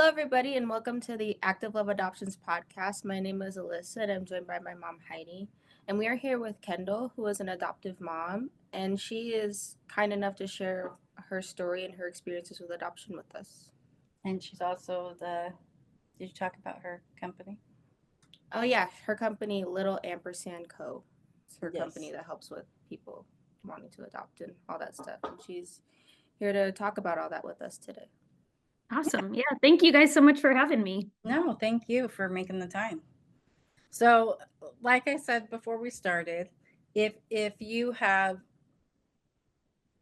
everybody, and welcome to the Active Love Adoptions podcast. My name is Alyssa, and I'm joined by my mom, Heidi. And we are here with Kendall, who is an adoptive mom, and she is kind enough to share her story and her experiences with adoption with us. And she's also did you talk about her company? Oh, yeah, her company, Little Ampersand Co. It's her Yes. company that helps with people wanting to adopt and all that stuff. And she's here to talk about all that with us today. Awesome. Yeah. Thank you guys so much for having me. No, thank you for making the time. So, like I said before we started, if you have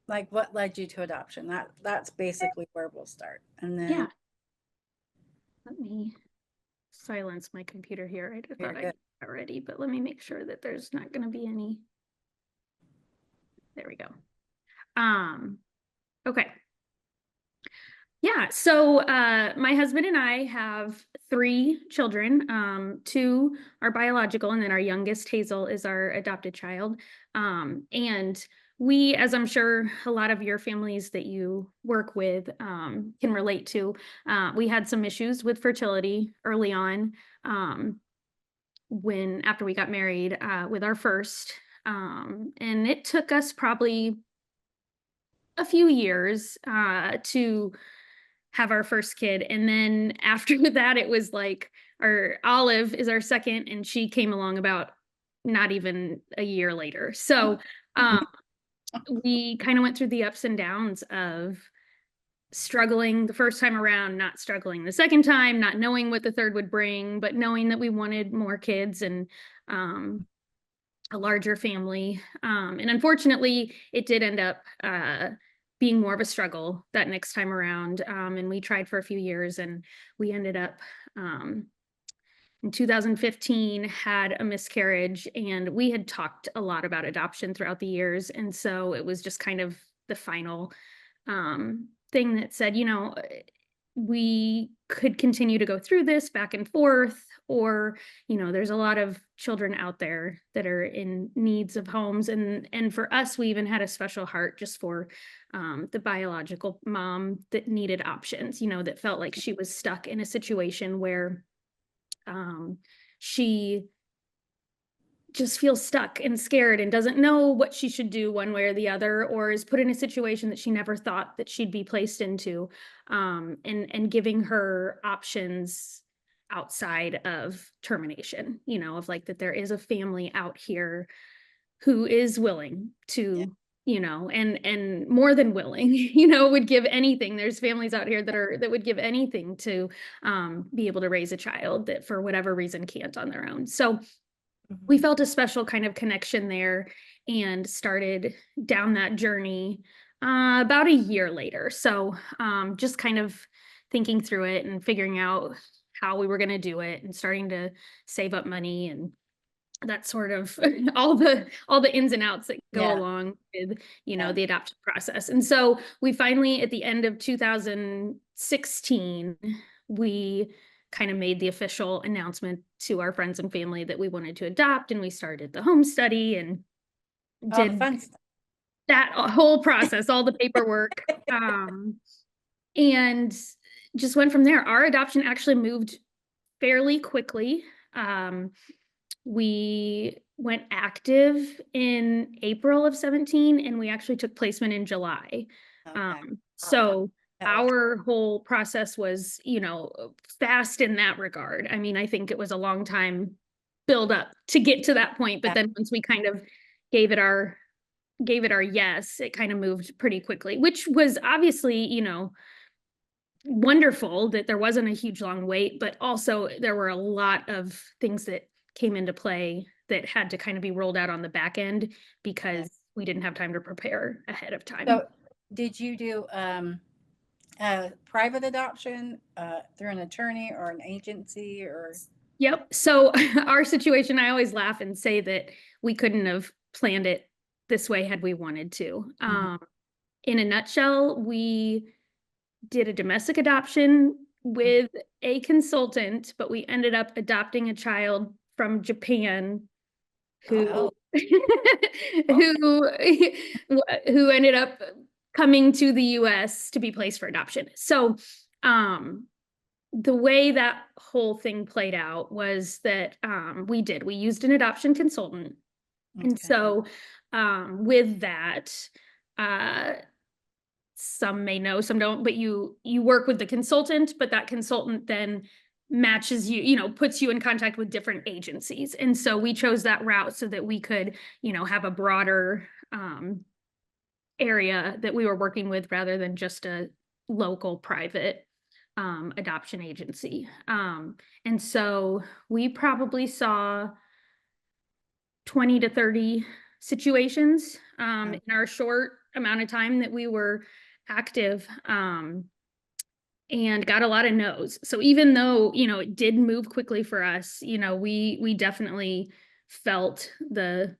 like what led you to adoption, that's basically where we'll start. And then Yeah. Let me silence my computer here. I You're thought I good. did already, but let me make sure that there's not going to be any. There we go. Okay. Yeah. So my husband and I have 3 children. 2 are biological, and then our youngest, Hazel, is our adopted child. And we, as I'm sure a lot of your families that you work with can relate to, we had some issues with fertility early on after we got married with our first. And it took us probably a few years to have our first kid. And then after that, it was like our Olive is our second, and she came along about not even a year later. So we kind of went through the ups and downs of struggling the first time around, not struggling the second time, not knowing what the third would bring, but knowing that we wanted more kids and a larger family. And unfortunately, it did end up being more of a struggle that next time around. And we tried for a few years, and we ended up in 2015 had a miscarriage, and we had talked a lot about adoption throughout the years. And so it was just kind of the final thing that said, we could continue to go through this back and forth, or, there's a lot of children out there that are in needs of homes. And for us, we even had a special heart just for the biological mom that needed options, that felt like she was stuck in a situation where she just feels stuck and scared and doesn't know what she should do one way or the other, or is put in a situation that she never thought that she'd be placed into, and giving her options outside of termination, of like that there is a family out here who is willing to, and more than willing, would give anything. There's families out here that would give anything to be able to raise a child that for whatever reason can't on their own. So we felt a special kind of connection there and started down that journey about a year later. So just kind of thinking through it and figuring out how we were going to do it and starting to save up money and that sort of all the ins and outs that go along with, the adoption process. And so we finally, at the end of 2016, we kind of made the official announcement to our friends and family that we wanted to adopt, and we started the home study and did fun stuff. That whole process, all the paperwork, and just went from there. Our adoption actually moved fairly quickly. We went active in April of 17, and we actually took placement in July. Okay. So our whole process was, fast in that regard. I mean, I think it was a long time build up to get to that point, but then once we kind of gave it our yes, it kind of moved pretty quickly, which was obviously, wonderful that there wasn't a huge long wait, but also there were a lot of things that came into play that had to kind of be rolled out on the back end because we didn't have time to prepare ahead of time. So did you do private adoption through an attorney or an agency or? Yep. So our situation, I always laugh and say that we couldn't have planned it this way had we wanted to. In a nutshell, we did a domestic adoption with a consultant, but we ended up adopting a child from Japan who who ended up coming to the US to be placed for adoption. So the way that whole thing played out was that we used an adoption consultant. And Okay. so with that, uh, some may know, some don't, but you work with the consultant, but that consultant then matches you, puts you in contact with different agencies. And so we chose that route so that we could, have a broader area that we were working with rather than just a local private adoption agency. And so we probably saw 20 to 30 situations in our short amount of time that we were active, and got a lot of no's. So even though, it did move quickly for us, we definitely felt the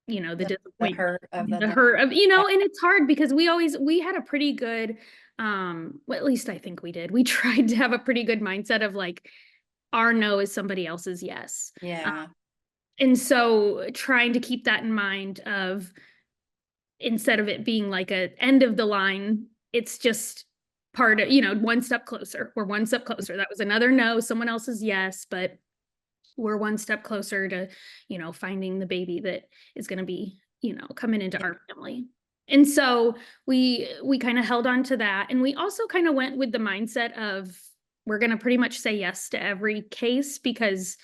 The disappointment, hurt of the the hurt of, and it's hard because we had a pretty good, well, at least I think we did. We tried to have a pretty good mindset of like, our no is somebody else's yes. yeah. And so trying to keep that in mind of, instead of it being like a end of the line, it's just part of, one step closer. We're one step closer. That was another no, someone else's yes, but we're one step closer to, finding the baby that is going to be, coming into our family. And so we kind of held on to that. And we also kind of went with the mindset of, we're going to pretty much say yes to every case, because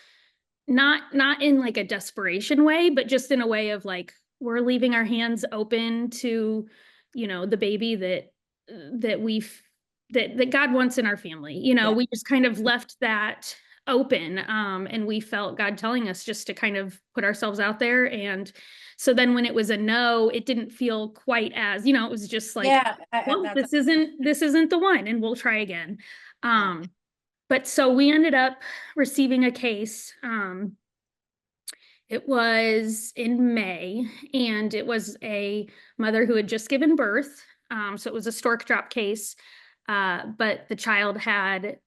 not in like a desperation way, but just in a way of like, we're leaving our hands open to, the baby that God wants in our family. Yeah. We just kind of left that open. And we felt God telling us just to kind of put ourselves out there. And so then when it was a no, it didn't feel quite as, it was just like, Yeah. well, this isn't the one, and we'll try again. But so we ended up receiving a case. It was in May, and it was a mother who had just given birth. So it was a stork drop case, but the child had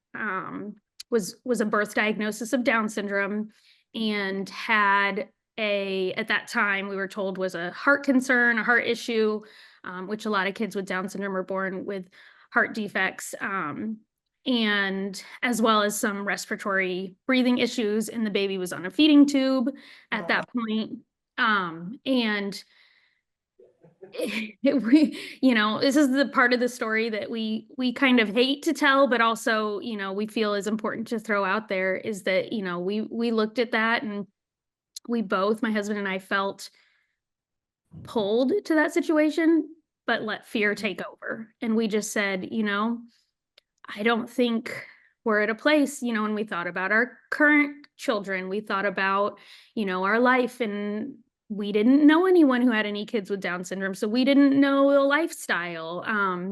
was a birth diagnosis of Down syndrome, and had at that time we were told was a heart concern, a heart issue, which a lot of kids with Down syndrome are born with heart defects. And as well as some respiratory breathing issues, and the baby was on a feeding tube at that point. And this is the part of the story that we kind of hate to tell, but also, we feel is important to throw out there, is that, we looked at that, and we both, my husband and I, felt pulled to that situation, but let fear take over. And we just said, I don't think we're at a place, and we thought about our current children. We thought about, our life, and we didn't know anyone who had any kids with Down syndrome. So we didn't know the lifestyle.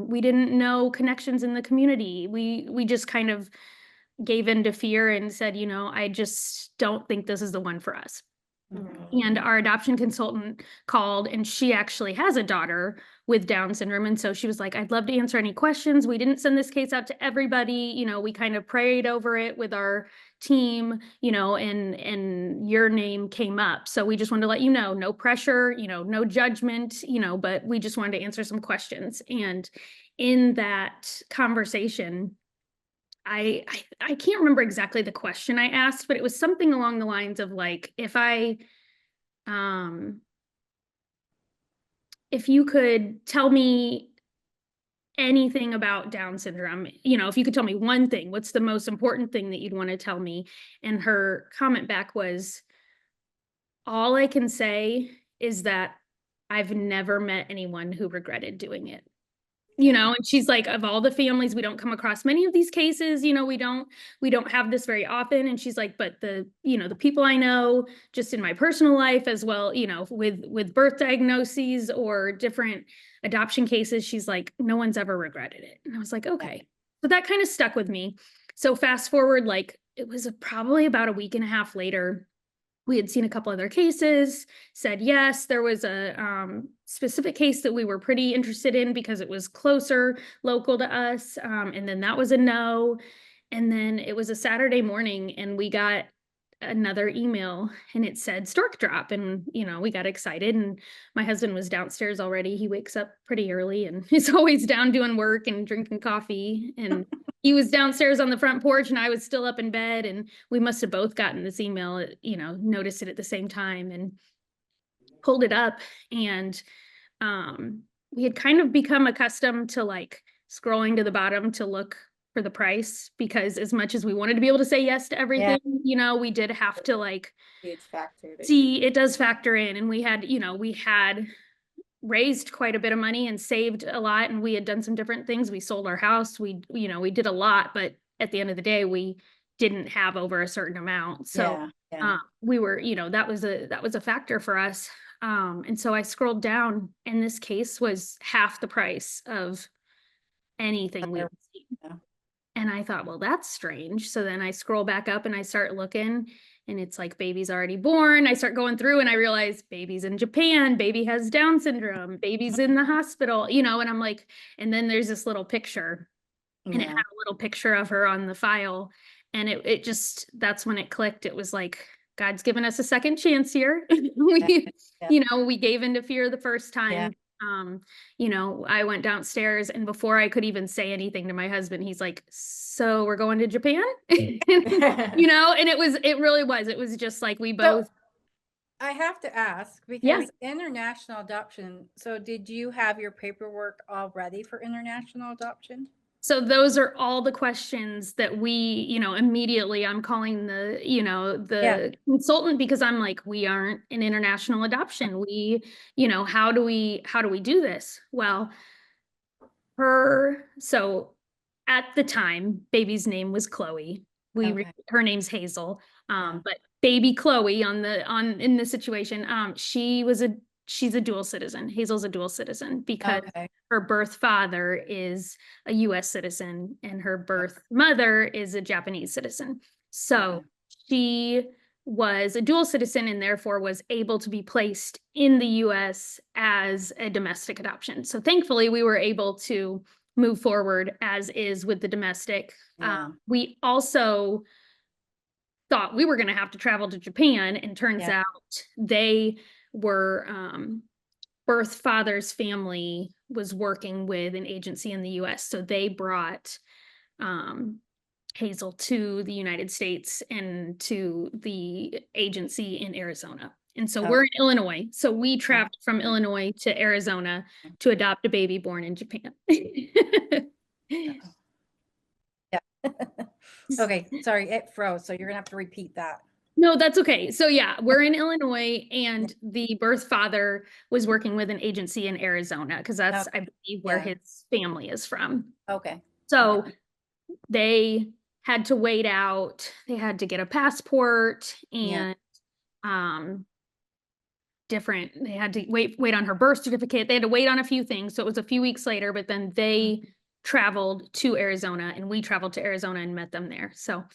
We didn't know connections in the community. We just kind of gave in to fear and said, I just don't think this is the one for us. And our adoption consultant called, and she actually has a daughter with Down syndrome. And so she was like, I'd love to answer any questions. We didn't send this case out to everybody. We kind of prayed over it with our team, and your name came up. So we just wanted to let you know, no pressure, no judgment, but we just wanted to answer some questions. And in that conversation, I can't remember exactly the question I asked, but it was something along the lines of like, if you could tell me anything about Down syndrome, if you could tell me one thing, what's the most important thing that you'd want to tell me? And her comment back was, all I can say is that I've never met anyone who regretted doing it. And she's like, of all the families, we don't come across many of these cases, we don't have this very often. And she's like, but the people I know just in my personal life as well, with birth diagnoses or different adoption cases, she's like, no one's ever regretted it. And I was like, okay. So that kind of stuck with me. So fast forward, like it was probably about a week and a half later, we had seen a couple other cases, said yes. There was a specific case that we were pretty interested in because it was closer, local to us. And then that was a no. And then it was a Saturday morning, and we got another email and it said stork drop, and we got excited, and my husband was downstairs already. He wakes up pretty early and is always down doing work and drinking coffee, and he was downstairs on the front porch and I was still up in bed, and we must have both gotten this email, noticed it at the same time and pulled it up. And we had kind of become accustomed to like scrolling to the bottom to look for the price, because as much as we wanted to be able to say yes to everything, we did have to like It's factored. see, it does factor in. And we had raised quite a bit of money and saved a lot, and we had done some different things. We sold our house, we did a lot, but at the end of the day we didn't have over a certain amount. So we were, that was a factor for us. And so I scrolled down, and this case was half the price of anything we've seen. Yeah. And I thought, well, that's strange. So then I scroll back up and I start looking, and it's like baby's already born. I start going through and I realize baby's in Japan, baby has Down syndrome, baby's in the hospital, and I'm like, and then there's this little picture, and it had a little picture of her on the file. And it just, that's when it clicked. It was like, God's given us a second chance here. We gave into fear the first time. I went downstairs, and before I could even say anything to my husband, he's like, so we're going to Japan? And it really was. It was just like we both. So, I have to ask, because international adoption, so did you have your paperwork all ready for international adoption? So those are all the questions that we, immediately I'm calling the consultant, because I'm like, we aren't an international adoption. We, how do we do this? Well, so at the time, baby's name was Chloe. Her name's Hazel. But baby Chloe in this situation, she's a dual citizen. Hazel's a dual citizen because her birth father is a US citizen and her birth mother is a Japanese citizen. So she was a dual citizen and therefore was able to be placed in the US as a domestic adoption. So thankfully we were able to move forward as is with the domestic. We also thought we were going to have to travel to Japan, and turns out they were birth father's family was working with an agency in the US, so they brought Hazel to the United States and to the agency in Arizona. And so we're in Illinois, so we traveled from Illinois to Arizona to adopt a baby born in Japan. Okay, sorry, it froze, so you're gonna have to repeat that. No, that's okay. So we're in Illinois, and the birth father was working with an agency in Arizona, because that's, I believe, where his family is from. Okay. So they had to wait out, they had to get a passport and they had to wait on her birth certificate. They had to wait on a few things. So it was a few weeks later, but then they traveled to Arizona, and we traveled to Arizona and met them there. So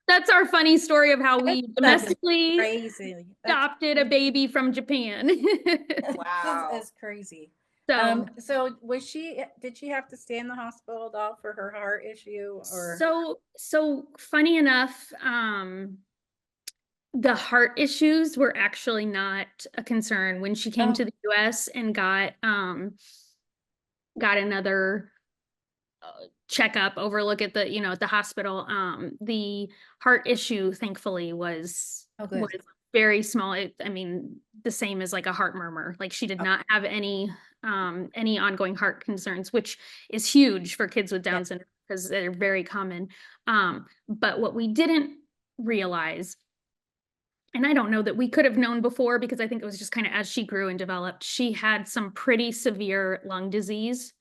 that's our funny story of how we domestically adopted a baby from Japan. Wow. That's crazy. So, so did she have to stay in the hospital at all for her heart issue, or? So funny enough, the heart issues were actually not a concern when she came to the US and got another checkup, overlook at the at the hospital. The heart issue thankfully was very small. The same as like a heart murmur. Like she did not have any ongoing heart concerns, which is huge for kids with Down syndrome because they're very common. But what we didn't realize, and I don't know that we could have known before, because I think it was just kind of as she grew and developed, she had some pretty severe lung disease.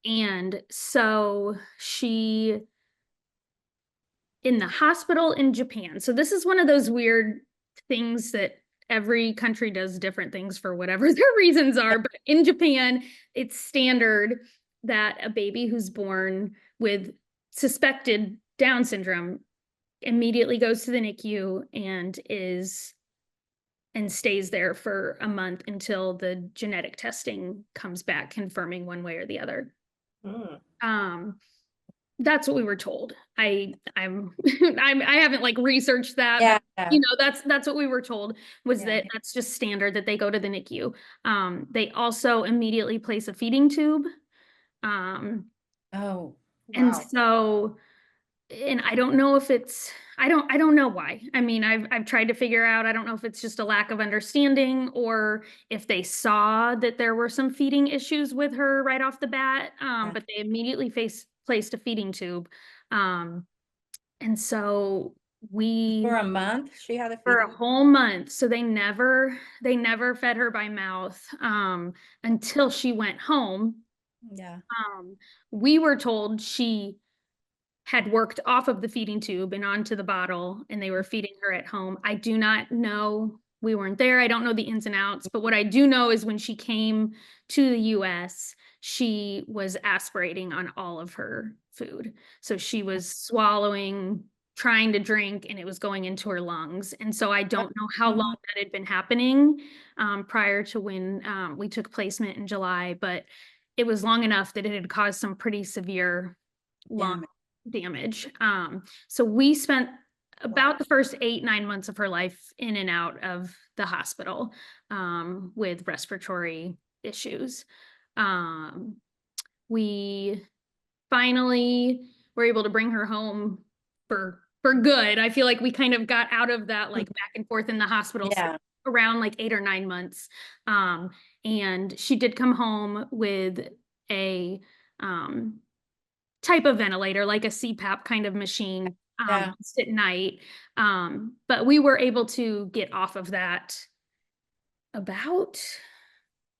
And so she, in the hospital in Japan, so this is one of those weird things that every country does different things for whatever their reasons are, but in Japan, it's standard that a baby who's born with suspected Down syndrome immediately goes to the NICU and stays there for a month until the genetic testing comes back confirming one way or the other. That's what we were told. I haven't like researched that, Yeah. but that's what we were told, was that that's just standard, that they go to the NICU. They also immediately place a feeding tube. Oh, And Wow. so, and I don't know if it's, I don't know why. I mean, I've tried to figure out, I don't know if it's just a lack of understanding, or if they saw that there were some feeding issues with her right off the bat. Yeah. But they immediately placed a feeding tube. And so For a month, she had a for a feeding. whole month, so they never fed her by mouth, until she went home. Yeah. We were told she had worked off of the feeding tube and onto the bottle, and they were feeding her at home. I do not know. We weren't there. I don't know the ins and outs, but what I do know is when she came to the US, she was aspirating on all of her food. So she was swallowing, trying to drink, and it was going into her lungs. And so I don't know how long that had been happening, prior to when we took placement in July, but it was long enough that it had caused some pretty severe lung damage. So we spent about the first 8-9 months of her life in and out of the hospital, with respiratory issues. We finally were able to bring her home for good. I feel like we kind of got out of that like back and forth in the hospital for around like 8 or 9 months. And she did come home with a type of ventilator, like a CPAP kind of machine, just at night. But we were able to get off of that about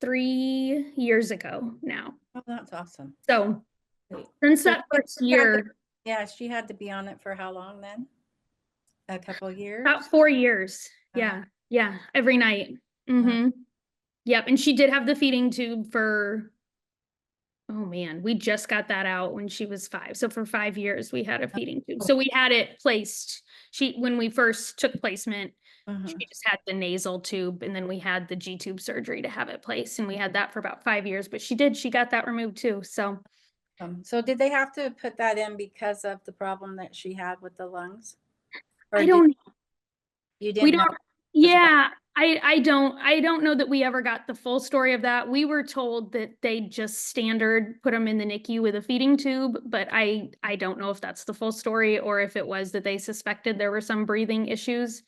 3 years ago now. Oh, that's awesome. So since that first year, she had to be on it for how long then? A couple of years? about 4 years. Yeah. Yeah. Every night. Yep. And she did have the feeding tube for, oh man, we just got that out when she was 5. So for 5 years we had a feeding tube. So we had it placed. When we first took placement, she just had the nasal tube, and then we had the G tube surgery to have it placed, and we had that for about 5 years, but she got that removed too. So so did they have to put that in because of the problem that she had with the lungs? Or I don't, you didn't know? yeah, I don't know that we ever got the full story of that. We were told that they just standard put them in the NICU with a feeding tube, but I don't know if that's the full story, or if it was that they suspected there were some breathing issues,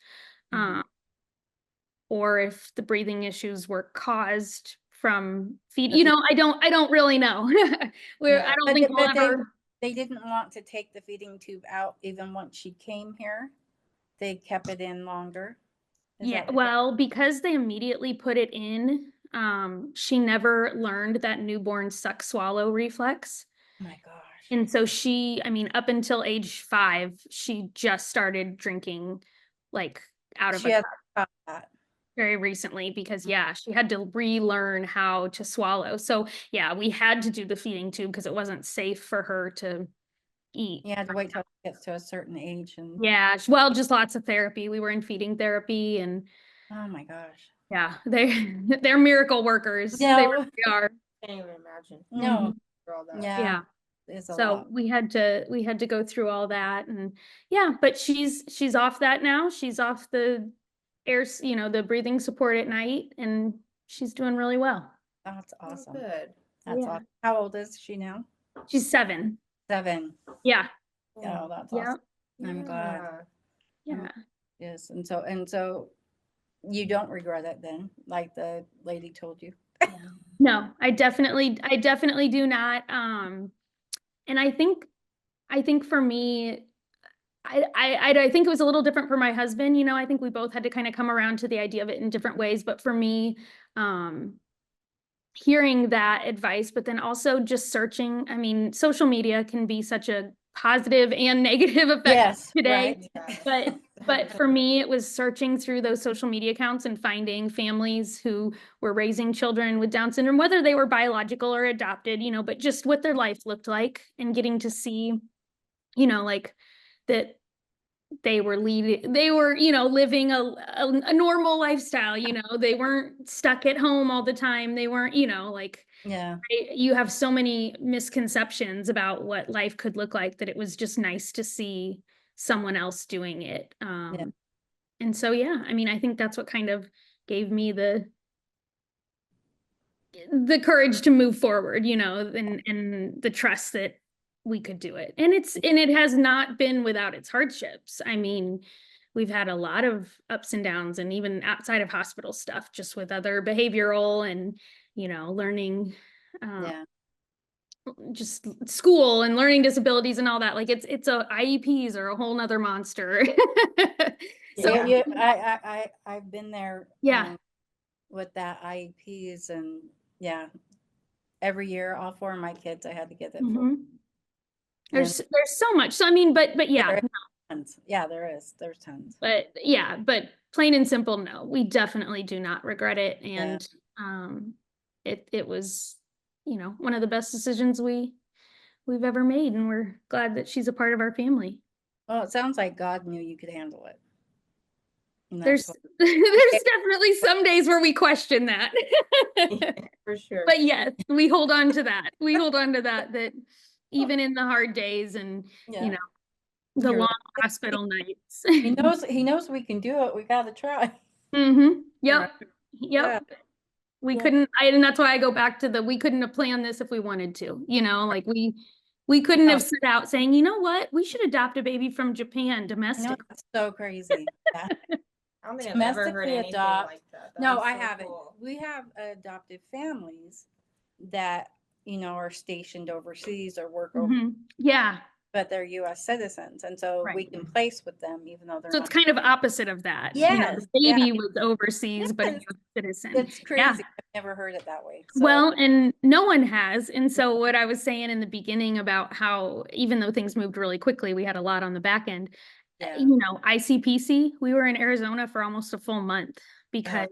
or if the breathing issues were caused from feed. I don't really know. I don't think we'll ever. They didn't want to take the feeding tube out even once she came here. They kept it in longer. Yeah, well, because they immediately put it in, she never learned that newborn suck swallow reflex. Oh my gosh. And so up until age 5, she just started drinking like out of a cup very recently, because she had to relearn how to swallow. So we had to do the feeding tube because it wasn't safe for her to eat. You had to wait till it gets to a certain age. And well, just lots of therapy. We were in feeding therapy, and oh my gosh. Yeah, they're miracle workers. No. They really are. Can't even imagine. No. Yeah. It's a So lot. we had to go through all that, and but she's off that now. She's off the the breathing support at night, and she's doing really well. That's awesome. Good. That's awesome. How old is she now? She's 7. 7. Yeah. Oh, that's awesome. I'm glad. Yeah. Yes. And so you don't regret it then, like the lady told you? No, I definitely do not. And I think for me, I think it was a little different for my husband. I think we both had to kind of come around to the idea of it in different ways. But for me, hearing that advice, but then also just searching, social media can be such a positive and negative effect today. Right. But for me, it was searching through those social media accounts and finding families who were raising children with Down syndrome, whether they were biological or adopted, but just what their life looked like, and getting to see, like that they were living a normal lifestyle. They weren't stuck at home all the time. They weren't, Yeah. You have so many misconceptions about what life could look like that it was just nice to see someone else doing it. Yeah. And so, yeah, I mean, I think that's what kind of gave me the courage to move forward, you know, and the trust that we could do it. And it has not been without its hardships. I mean, we've had a lot of ups and downs, and even outside of hospital stuff, just with other behavioral and, you know, learning, Yeah. just school and learning disabilities and all that. Like it's a IEPs are a whole nother monster. So Yeah, I've been there yeah. with that IEPs, and yeah, every year, all four of my kids, I had to get it for. Mhm. And There's so much. So I mean, but yeah, there is tons. Yeah, there's tons. but plain and simple, no, we definitely do not regret it. Yeah. And it was, you know, one of the best decisions we've ever made, and we're glad that she's a part of our family. Well, it sounds like God knew you could handle it. And that's There's what. there's definitely some days where we question that. For sure. But yes, we hold on to that. We hold on to that even in the hard days and, you Yeah. know, the You're long like, hospital nights. he knows we can do it. We got to try. Yep. Right. Yeah. Yep. We Yeah. couldn't, and that's why I go back to we couldn't have planned this if we wanted to, you know, like we couldn't No, have set out saying, you know what, we should adopt a baby from Japan I know domestic. that's so crazy. Yeah. I don't think I've ever heard Domestically anything adopt. like that. That No, is I so haven't. cool. We have adoptive families that, you know, are stationed overseas or work over, Yeah. but they're U.S. citizens, and so we Right. can place with them even though they're So not. it's kind of opposite of that. You know, Yes. the Yeah. baby was overseas, but a Yes. US citizen. It's Yeah. crazy. I've never heard it that way. So Well, and no one has. And so what I was saying in the beginning about how even though things moved really quickly, we had a lot on the back end. yeah. You know, ICPC, we were in Arizona for almost a full month because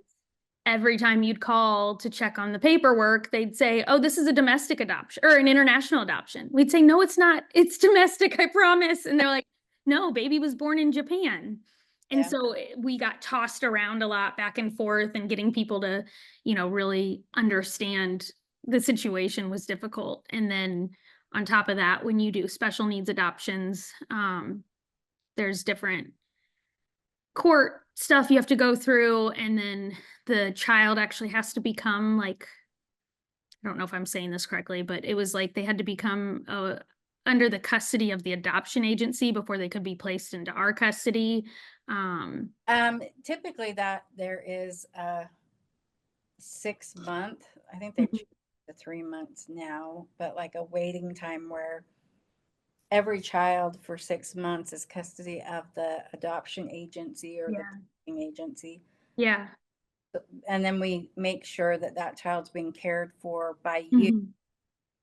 every time you'd call to check on the paperwork, they'd say, oh, this is a domestic adoption or an international adoption. We'd say, no, it's not. It's domestic, I promise. And they're like, no, baby was born in Japan. And Yeah. so we got tossed around a lot back and forth, and getting people to, you know, really understand the situation was difficult. And then on top of that, when you do special needs adoptions, there's different court stuff you have to go through, and then the child actually has to become like, I don't know if I'm saying this correctly, but it was like they had to become under the custody of the adoption agency before they could be placed into our custody. Typically that there is a 6 month. I think they've Mhm. changed to 3 months now, but like a waiting time where every child for 6 months is custody of the adoption agency or the Yeah. placing agency. Yeah. And then we make sure that that child's being cared for by you. Mhm.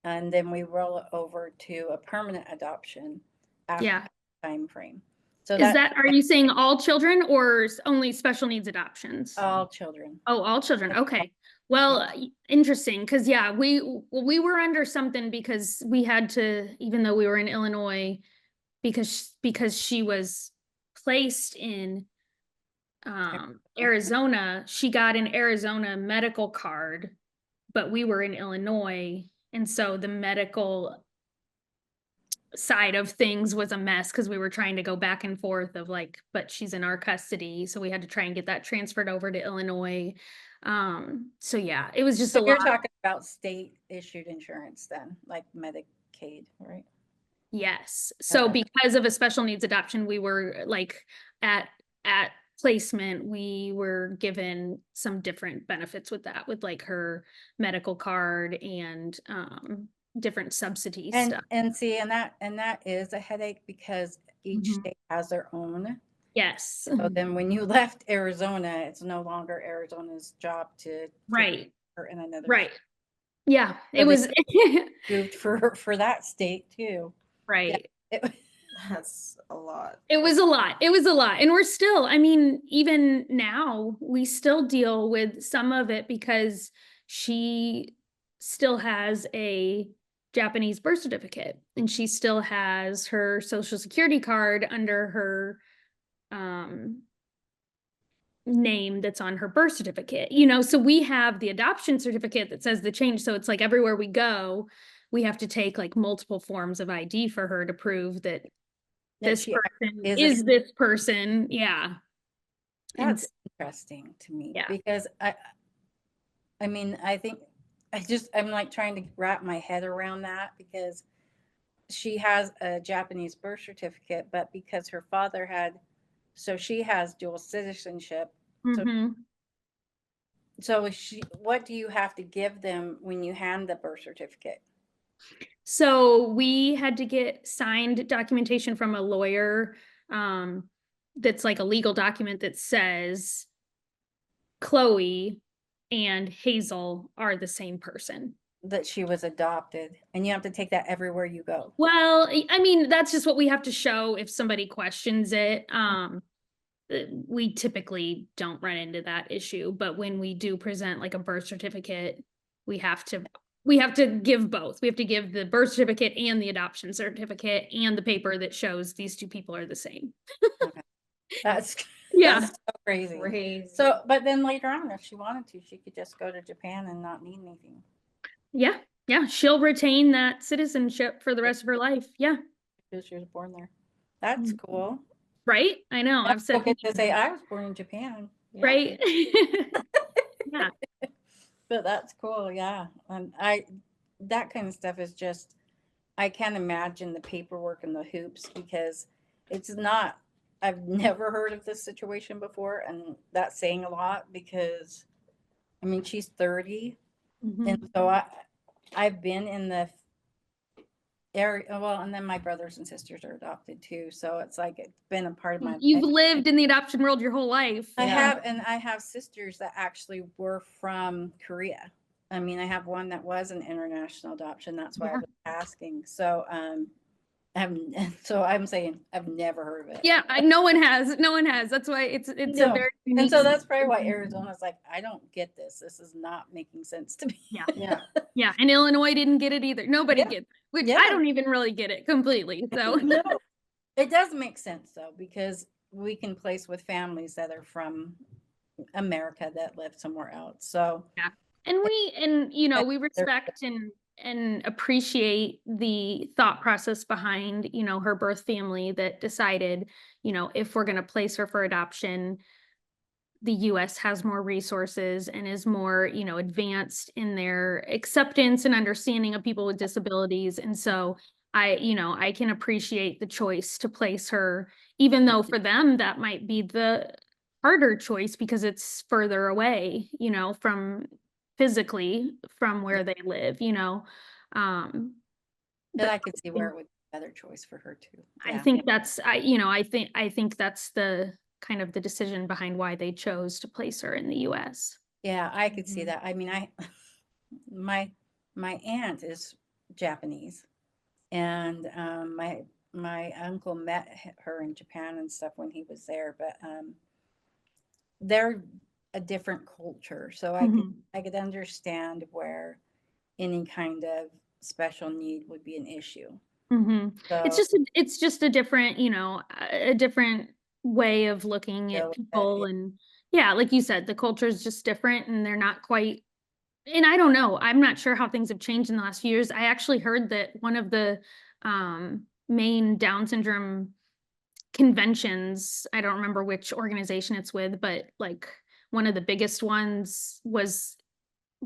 And then we roll it over to a permanent adoption after Yeah. that time frame. So Is that are you saying all children or only special needs adoptions? all children. Oh, all children. Okay. Well, interesting. Cause yeah, we were under something because we had to, even though we were in Illinois, because she was placed in Arizona, she got an Arizona medical card, but we were in Illinois. And so the medical side of things was a mess because we were trying to go back and forth of like, but she's in our custody. So we had to try and get that transferred over to Illinois. So yeah, it was just So a you're lot. talking about state issued insurance then, like Medicaid, right? Yes. So Okay. because of a special needs adoption, we were like at placement, we were given some different benefits with that, with like her medical card and different subsidy stuff. And see, and that is a headache because each Mhm. state has their own. Yes. So then when you left Arizona, it's no longer Arizona's job to Right. her in another. Right. Yeah. So It was moved for that state too. right. Yeah, That's a lot. It was a lot. It was a lot. And we're still, I mean, even now, we still deal with some of it because she still has a Japanese birth certificate, and she still has her social security card under her name that's on her birth certificate, you know, so we have the adoption certificate that says the change. So it's like everywhere we go, we have to take like multiple forms of ID for her to prove that That this she person is is this person. Yeah. And That's interesting to me yeah. because I mean, I think I'm like trying to wrap my head around that because she has a Japanese birth certificate, but because her father so she has dual citizenship. So, Mm-hmm. what do you have to give them when you hand the birth certificate? So we had to get signed documentation from a lawyer, that's like a legal document that says Chloe and Hazel are the same person. That she was adopted, and you have to take that everywhere you go. Well, I mean, that's just what we have to show if somebody questions it. We typically don't run into that issue, but when we do present like a birth certificate, we have to give both. We have to give the birth certificate and the adoption certificate and the paper that shows these two people are the same. Okay. That's Yeah. that's so crazy. Crazy. So, but then later on, if she wanted to, she could just go to Japan and not need anything. Yeah. Yeah. She'll retain that citizenship for the rest of her life. Yeah. Because she was born there. That's cool. Right? I know. I've said Okay to say I was born in Japan. Yeah. right. Yeah. But that's cool, yeah. And that kind of stuff is just I can't imagine the paperwork and the hoops because it's not I've never heard of this situation before, and that's saying a lot because I mean she's 30, Mhm. and so I've been in the area. Well, and then my brothers and sisters are adopted too, so it's like it's been a part of my You've life. lived in the adoption world your whole life. I Yeah. have, and I have sisters that actually were from Korea. I mean, I have one that was an international adoption. That's why I Yeah. was asking. So, so I'm saying I've never heard of it. Yeah, no one has. No one has. That's why it's a No. very And unique. so that's probably why Arizona's like, I don't get this. This is not making sense to me. Yeah. Yeah. Yeah, and Illinois didn't get it either. Nobody Yeah. gets it, which Yeah. I don't even really get it completely. So No, it does make sense though, because we can place with families that are from America that live somewhere else. So, yeah. And you know, we They're- respect and appreciate the thought process behind, you know, her birth family that decided, you know, if we're going to place her for adoption, the US has more resources and is more, you know, advanced in their acceptance and understanding of people with disabilities. And so you know, I can appreciate the choice to place her, even though for them that might be the harder choice because it's further away, you know, from physically from where they live, you know. and But I could see where it would be a better choice for her too. I Yeah. think I think that's the kind of the decision behind why they chose to place her in the US. Yeah, I could see Mhm. that. I mean, my my aunt is Japanese, and my uncle met her in Japan and stuff when he was there, but they're a different culture, so Mhm. I could understand where any kind of special need would be an issue. Mhm. So It's just a different, you know, a different way of looking go at with that, people and yeah, like you said, the culture is just different and they're not quite and I don't know, I'm not sure how things have changed in the last few years. I actually heard that one of the main Down syndrome conventions, I don't remember which organization it's with, but like one of the biggest ones was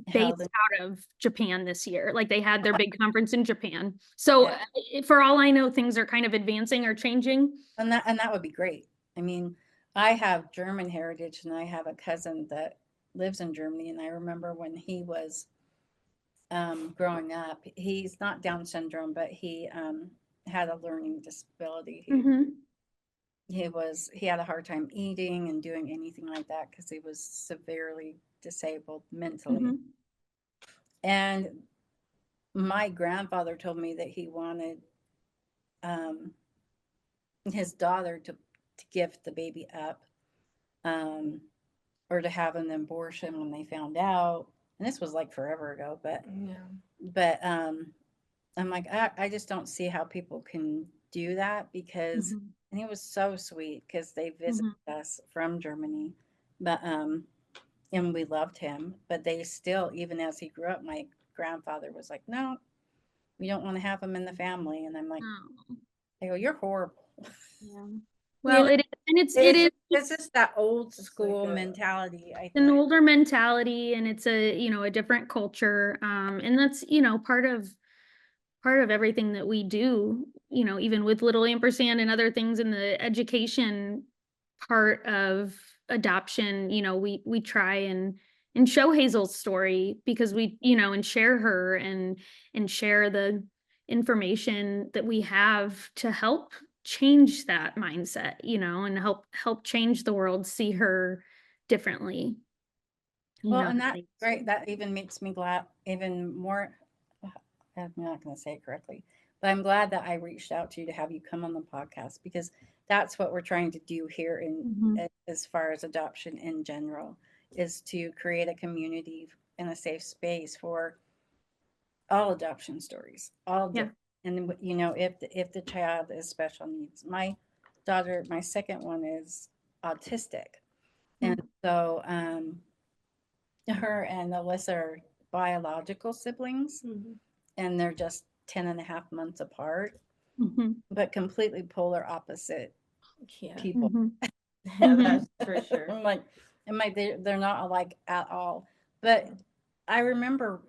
held based in, out of Japan this year. Like they had their big conference in Japan. So yeah, for all I know, things are kind of advancing or changing. and that would be great. I mean, I have German heritage, and I have a cousin that lives in Germany, and I remember when he was growing up. He's not Down syndrome, but he had a learning disability. Mm-hmm. He had a hard time eating and doing anything like that because he was severely disabled mentally. Mm-hmm. And my grandfather told me that he wanted um, his daughter to give the baby up, um, or to have an abortion when they found out. And this was like forever ago, Yeah. but I'm like, I just don't see how people can do that because, Mm-hmm. and he was so sweet because they visited Mm-hmm. us from Germany but and we loved him, but they still, even as he grew up, my grandfather was like, no, we don't want to have him in the family. And I'm like, Oh, I go, you're horrible. yeah. You Well, know, it is, and it is it's just that old It's school like a mentality, I an think. older mentality, and it's a, a different culture. And that's, part of everything that we do, even with Little Ampersand and other things in the education part of adoption, we try and show Hazel's story because we, and share her and share the information that we have to help change that mindset, and help change the world, see her differently. Well, and that's Like, great. That even makes me glad, even more. I'm not going to say it correctly, but I'm glad that I reached out to you to have you come on the podcast, because that's what we're trying to do here in mhm. as far as adoption in general, is to create a community and a safe space for all adoption stories, all Yeah. different. And if the child is special needs, my daughter, my second one is autistic, and Mm. so her and Alyssa are biological siblings, Mhm. and they're just 10 and a half months apart, Mhm. but completely polar opposite Yeah. people. Mhm. Yeah, Mhm. that's for sure. I'm like they're not alike at all. But I remember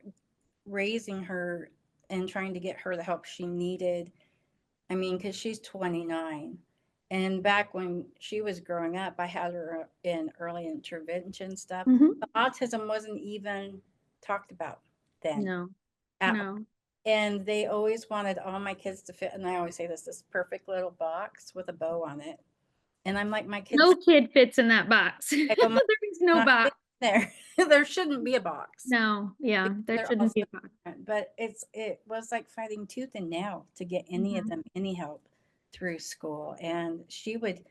raising her and trying to get her the help she needed. I mean, because she's 29. And back when she was growing up, I had her in early intervention stuff. Mhm. But autism wasn't even talked about then No, at all. no. And they always wanted all my kids to fit. And I always say this perfect little box with a bow on it. And I'm like, my kids, No kid fits in that box. I go, my There is no not box. there. There shouldn't be a box. No, yeah, there They're all shouldn't be so a box. different. But it was like fighting tooth and nail to get any of Mhm. them any help through school. And she would,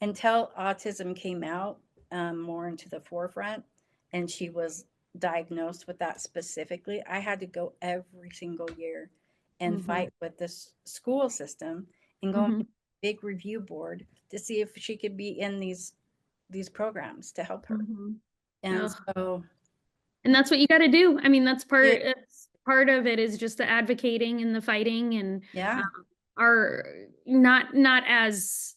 until autism came out more into the forefront, and she was diagnosed with that specifically, I had to go every single year and Mhm. fight with this school system and go on a Mhm. big review board to see if she could be in these programs to help her. Mhm. And Ugh. so And that's what you got to do. I mean, yeah, it's part of it is just the advocating and the fighting and yeah, are not as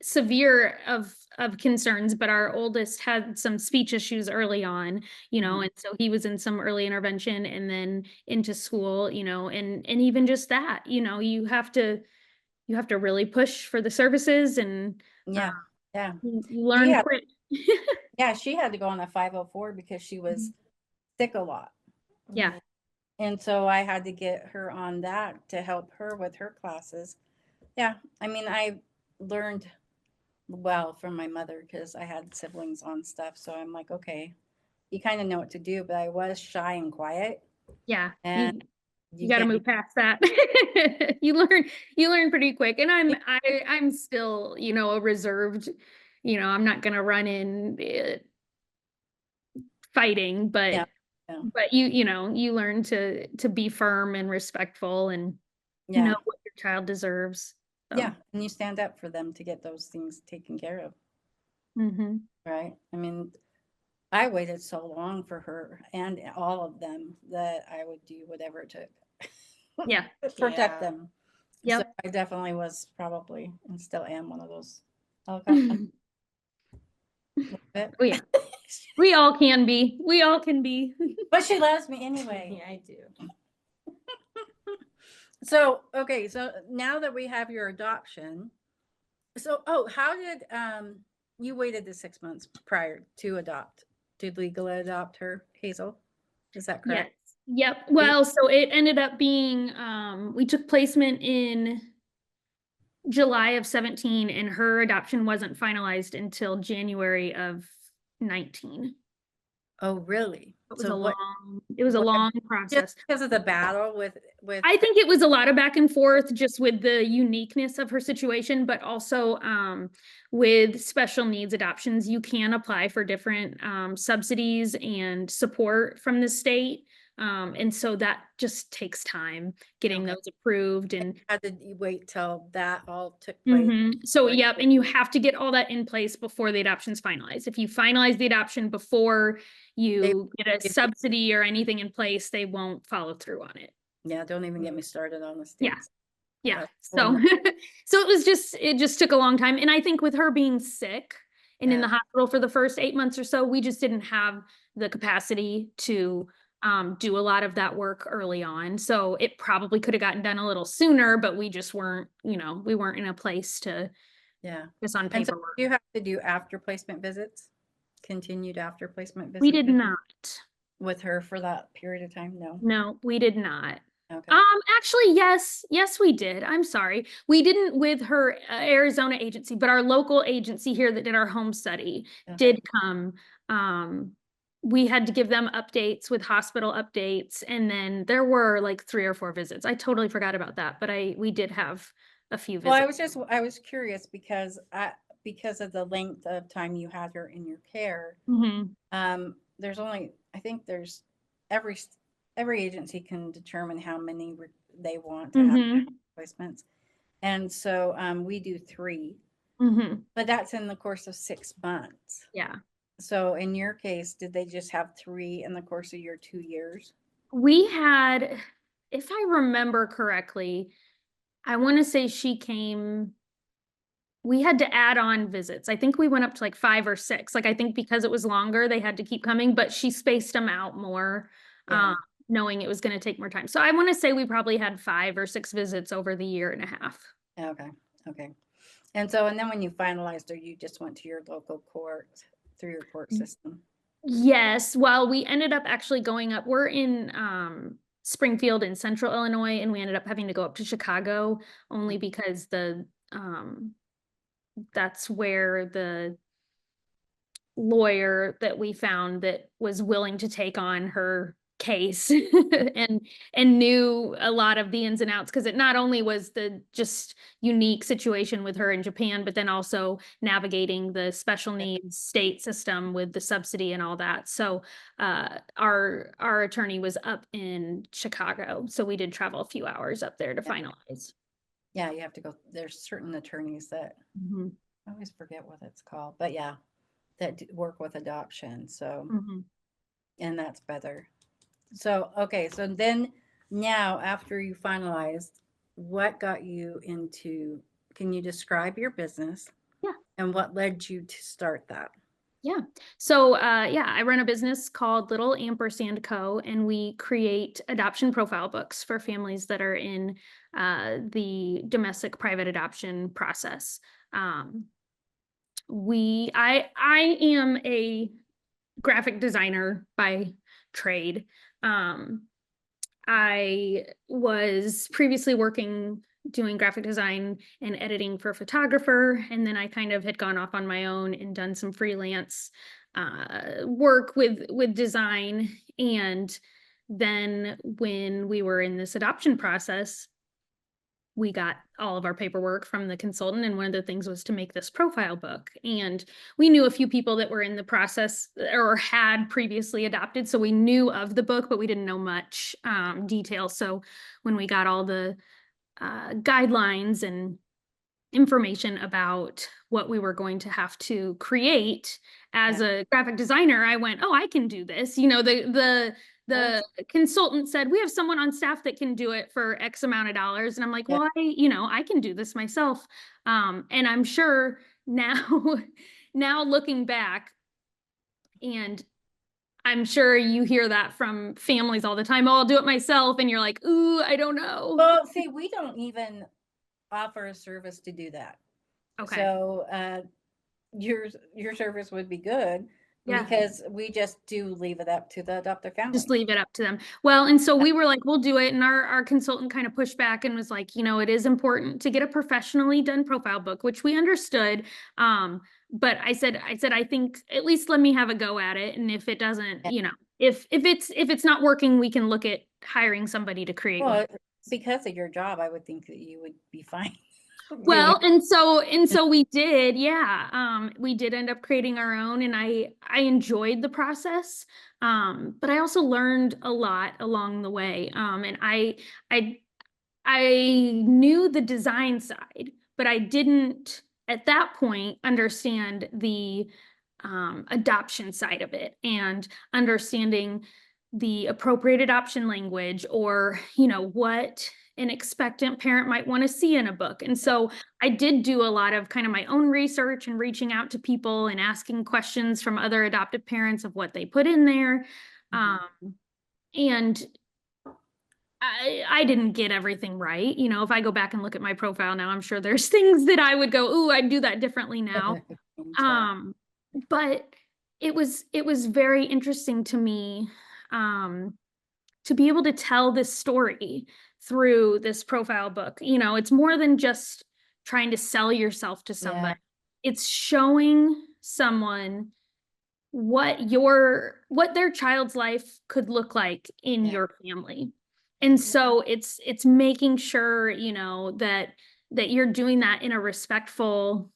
severe of concerns, but our oldest had some speech issues early on, mhm, and so he was in some early intervention and then into school, and even just that, you have to really push for the services and uh, yeah, yeah. you She learn had, quick. yeah, she had to go on a 504 because she was Mhm. sick a lot. Yeah. And so I had to get her on that to help her with her classes. Yeah, I mean, I learned well from my mother because I had siblings on stuff. So I'm like, okay, you kind of know what to do, but I was shy and quiet, Yeah, and you you got to get, move past that. You learn pretty quick, and I'm still, a reserved, I'm not gonna run in fighting, but yeah, yeah, you learn to be firm and respectful and know yeah, what your child deserves. So, yeah. And you stand up for them to get those things taken care of, mhm. right? I mean, I waited so long for her and all of them that I would do whatever it took Yeah. to protect Yeah. them. So Yep. I definitely was probably and still am one of those helicopter bit. Oh yeah. We all can be. We all can be. But she loves me anyway. Yeah, I do. So okay, so now that we have your adoption, so how did you waited the 6 months prior to adopt to legally adopt her, Hazel? Is that Yes. correct? Yep. Well, so it ended up being we took placement in July of 17 and her adoption wasn't finalized until January of 19. Oh, really? It was So a what long just process. because of the battle with I think it was a lot of back and forth just with the uniqueness of her situation, but also with special needs adoptions, you can apply for different subsidies and support from the state. And so that just takes time getting Okay. those approved. And How did you wait till that all took place? so, yep. And you have to get all that in place before the adoption's finalized. If you finalize the adoption before you get a if- subsidy or anything in place, they won't follow through on it. Yeah, don't even get me started on the Yeah. states. Yeah. That's So, wonderful. so it just took a long time. And I think with her being sick and in Yeah. the hospital for the first 8 months or so, we just didn't have the capacity to do a lot of that work early on. So it probably could have gotten done a little sooner, but we just weren't, we weren't in a place to Yeah. just on And so paperwork. you have to do after placement visits, continued after placement visits. We did not. With her for that period of time? No. No, we did not. Okay. Actually, yes, we did. I'm sorry. We didn't with her Arizona agency, but our local agency here that did our home study did come. We had to give them updates with hospital updates, and then there were like 3 or 4 visits. I totally forgot about that, but we did have a few Well, visits. I was curious because of the length of time you had her in your care. There's only, I think there's every agency can determine how many they want to have placements. And so we do 3, but that's in the course of 6 months. Yeah. So in your case, did they just have 3 in the course of your 2 years? We had, if I remember correctly, I want to say we had to add on visits. I think we went up to like 5 or 6. Like, I think because it was longer, they had to keep coming, but she spaced them out more, Yeah. knowing it was going to take more time. So I want to say we probably had 5 or 6 visits over the year and a half. Okay. Okay. And so, and then when you finalized her, you just went to your local court through your court system. Yes. Well, we ended up actually going up. We're in Springfield in central Illinois, and we ended up having to go up to Chicago only because that's where the lawyer that we found that was willing to take on her case and knew a lot of the ins and outs, because it not only was the just unique situation with her in Japan, but then also navigating the special needs state system with the subsidy and all that. So our attorney was up in Chicago, so we did travel a few hours up there to finalize. Yeah, you have to go. There's certain attorneys that I always forget what it's called, but yeah, that work with adoption. So, and that's better. So, okay. So then now after you finalized, what got you into, can you describe your business? Yeah. And what led you to start that? Yeah. So, I run a business called Little Ampersand Co, and we create adoption profile books for families that are in the domestic private adoption process. I am a graphic designer by trade. I was previously doing graphic design and editing for a photographer, and then I kind of had gone off on my own and done some freelance work with design. And then when we were in this adoption process, we got all of our paperwork from the consultant, and one of the things was to make this profile book. And we knew a few people that were in the process or had previously adopted, so we knew of the book, but we didn't know much detail. So when we got all the guidelines and information about what we were going to have to create as a graphic designer, I went, oh, I can do this. The consultant said, we have someone on staff that can do it for X amount of dollars. And I'm like, well, I can do this myself. And I'm sure now, now looking back, and I'm sure you hear that from families all the time. Oh, I'll do it myself. And you're like, ooh, I don't know. Well, see, we don't even offer a service to do that. Okay. So your service would be good. Yeah. Because we just do leave it up to the adoptive family. Just leave it up to them. Well, and so we were like, we'll do it. And our consultant kind of pushed back and was like, it is important to get a professionally done profile book, which we understood. But I said, I think at least let me have a go at it. And if it doesn't, if it's not working, we can look at hiring somebody to create one. Because of your job, I would think that you would be fine. Well, and so we did, yeah. We did end up creating our own, and I enjoyed the process. But I also learned a lot along the way. And I I knew the design side, but I didn't at that point understand the adoption side of it and understanding the appropriate adoption language, or, what an expectant parent might want to see in a book. And so I did do a lot of kind of my own research and reaching out to people and asking questions from other adoptive parents of what they put in there. Um, and I didn't get everything right. If I go back and look at my profile now, I'm sure there's things that I would go, "Ooh, I'd do that differently now." Um, but it was very interesting to me, um, to be able to tell this story through this profile book. It's more than just trying to sell yourself to somebody. It's showing someone what their child's life could look like in your family. And so it's making sure, that you're doing that in a respectful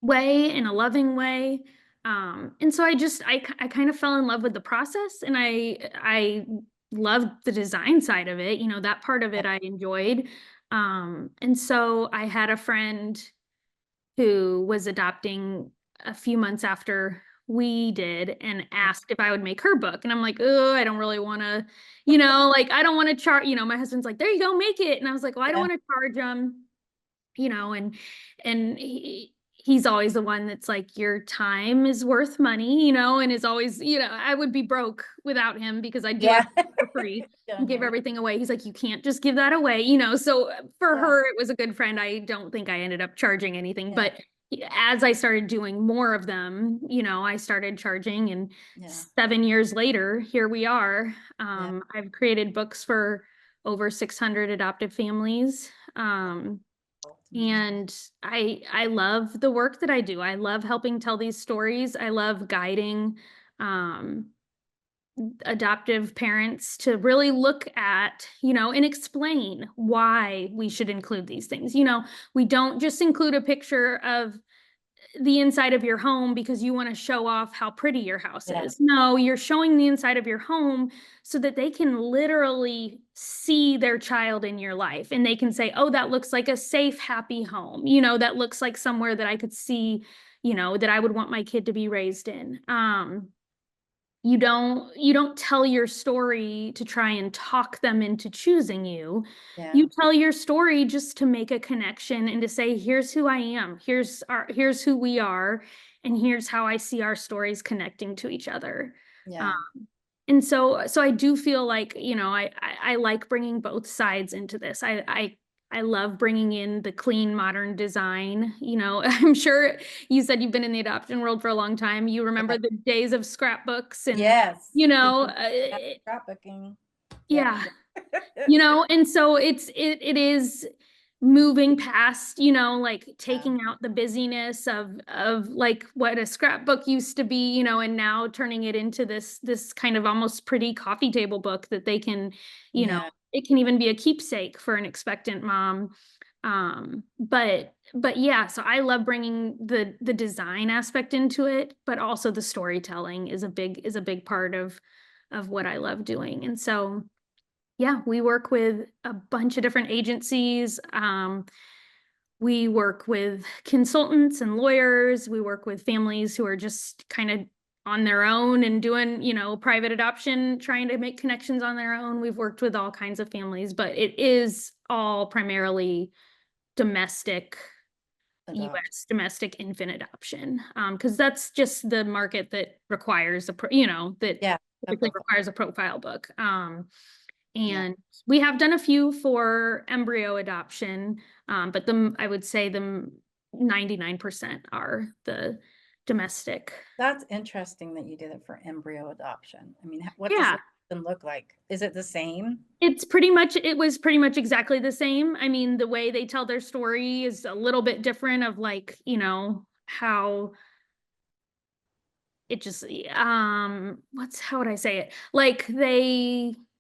way, in a loving way. And so I kind of fell in love with the process, and I loved the design side of it. That part of it I enjoyed. And so I had a friend who was adopting a few months after we did, and asked if I would make her book. And I'm like, oh, I don't really want to, like, I don't want to charge, my husband's like, there you go, make it. And I was like, well, I don't want to charge him, and he's always the one that's like, your time is worth money, and is always, I would be broke without him, because I do everything for free and give everything away. He's like, you can't just give that away, so for her, it was a good friend. I don't think I ended up charging anything, but as I started doing more of them, I started charging, and 7 years later, here we are. I've created books for over 600 adoptive families. And I love the work that I do. I love helping tell these stories. I love guiding adoptive parents to really look at, and explain why we should include these things. We don't just include a picture of the inside of your home because you want to show off how pretty your house is. No, you're showing the inside of your home so that they can literally see their child in your life, and they can say, oh, that looks like a safe, happy home. That looks like somewhere that I could see, that I would want my kid to be raised in. You don't tell your story to try and talk them into choosing you. You tell your story just to make a connection and to say, here's who I am, here's who we are, and here's how I see our stories connecting to each other. And so I do feel like, I like bringing both sides into this. I love bringing in the clean, modern design. I'm sure you said you've been in the adoption world for a long time. You remember the days of scrapbooks and, scrapbooking. Yeah. And so it is moving past, like taking out the busyness of like what a scrapbook used to be, and now turning it into this kind of almost pretty coffee table book that they can, it can even be a keepsake for an expectant mom. But yeah, so I love bringing the design aspect into it, but also the storytelling is a big part of what I love doing. And so yeah, we work with a bunch of different agencies. We work with consultants and lawyers. We work with families who are just kind of on their own and doing, private adoption, trying to make connections on their own. We've worked with all kinds of families, but it is all primarily domestic, U.S. domestic infant adoption, because that's just the market that requires typically requires a profile book. And we have done a few for embryo adoption, but I would say the 99% are the domestic. That's interesting that you did it for embryo adoption. I mean, what does it look like? Is it the same? It was pretty much exactly the same. I mean, the way they tell their story is a little bit different of like, how it just, how would I say it? Like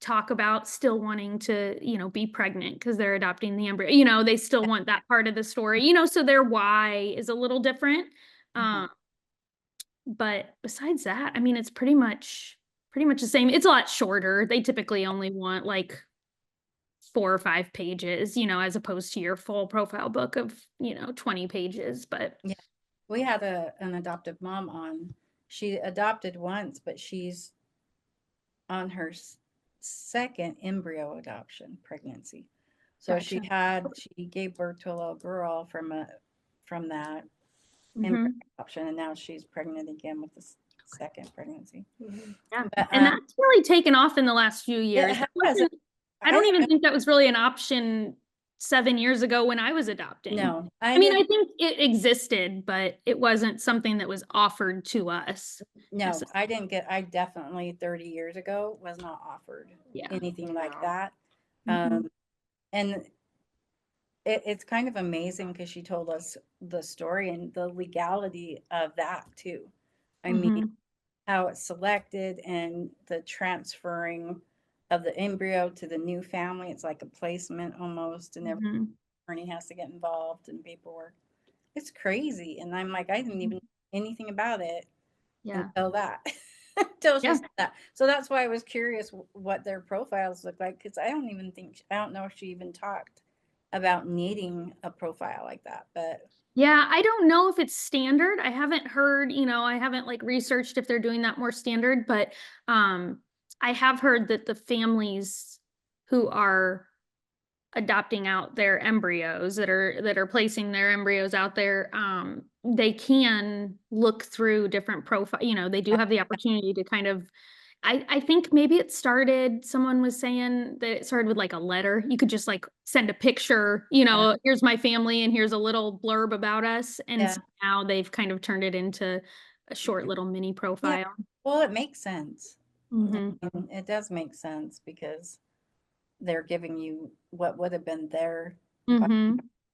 talk about still wanting to, be pregnant because they're adopting the embryo. They still want that part of the story, so their why is a little different. But besides that, I mean, it's pretty much the same. It's a lot shorter. They typically only want like 4 or 5 pages, as opposed to your full profile book of, 20 pages. But yeah, we had an adoptive mom on. She adopted once, but she's on her second embryo adoption pregnancy. So gotcha. she gave birth to a little girl from that embryo adoption, and now she's pregnant again with the second pregnancy. Yeah. But, And that's really taken off in the last few years. I don't even think that was really an option 7 years ago when I was adopting. No, I mean, I think it existed, but it wasn't something that was offered to us. No, I definitely 30 years ago was not offered anything like that. And it's kind of amazing because she told us the story and the legality of that too. I mean, how it's selected and the transferring of the embryo to the new family. It's like a placement almost, and every attorney has to get involved in paperwork. It's crazy. And I'm like, I didn't even know anything about it until that. Until she said that. So that's why I was curious what their profiles look like, because I don't know if she even talked about needing a profile like that. But yeah, I don't know if it's standard. I haven't heard, I haven't like researched if they're doing that more standard, but I have heard that the families who are adopting out their embryos that are placing their embryos out there, they can look through different profile, they do have the opportunity to kind of, I think maybe someone was saying that it started with like a letter. You could just like send a picture, here's my family and here's a little blurb about us. And so now they've kind of turned it into a short little mini profile. Yeah. Well, it makes sense. It does make sense because they're giving you what would have been their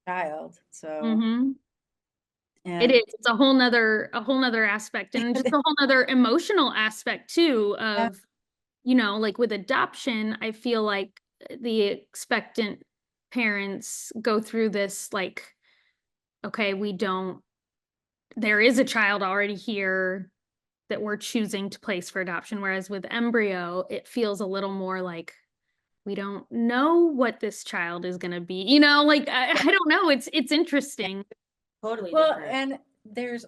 child. So it is. It's a whole nother aspect, and just a whole nother emotional aspect too of, like with adoption, I feel like the expectant parents go through this like, okay, there is a child already here that we're choosing to place for adoption. Whereas with embryo, it feels a little more like we don't know what this child is going to be, like, I don't know. It's interesting. Totally well, different. and there's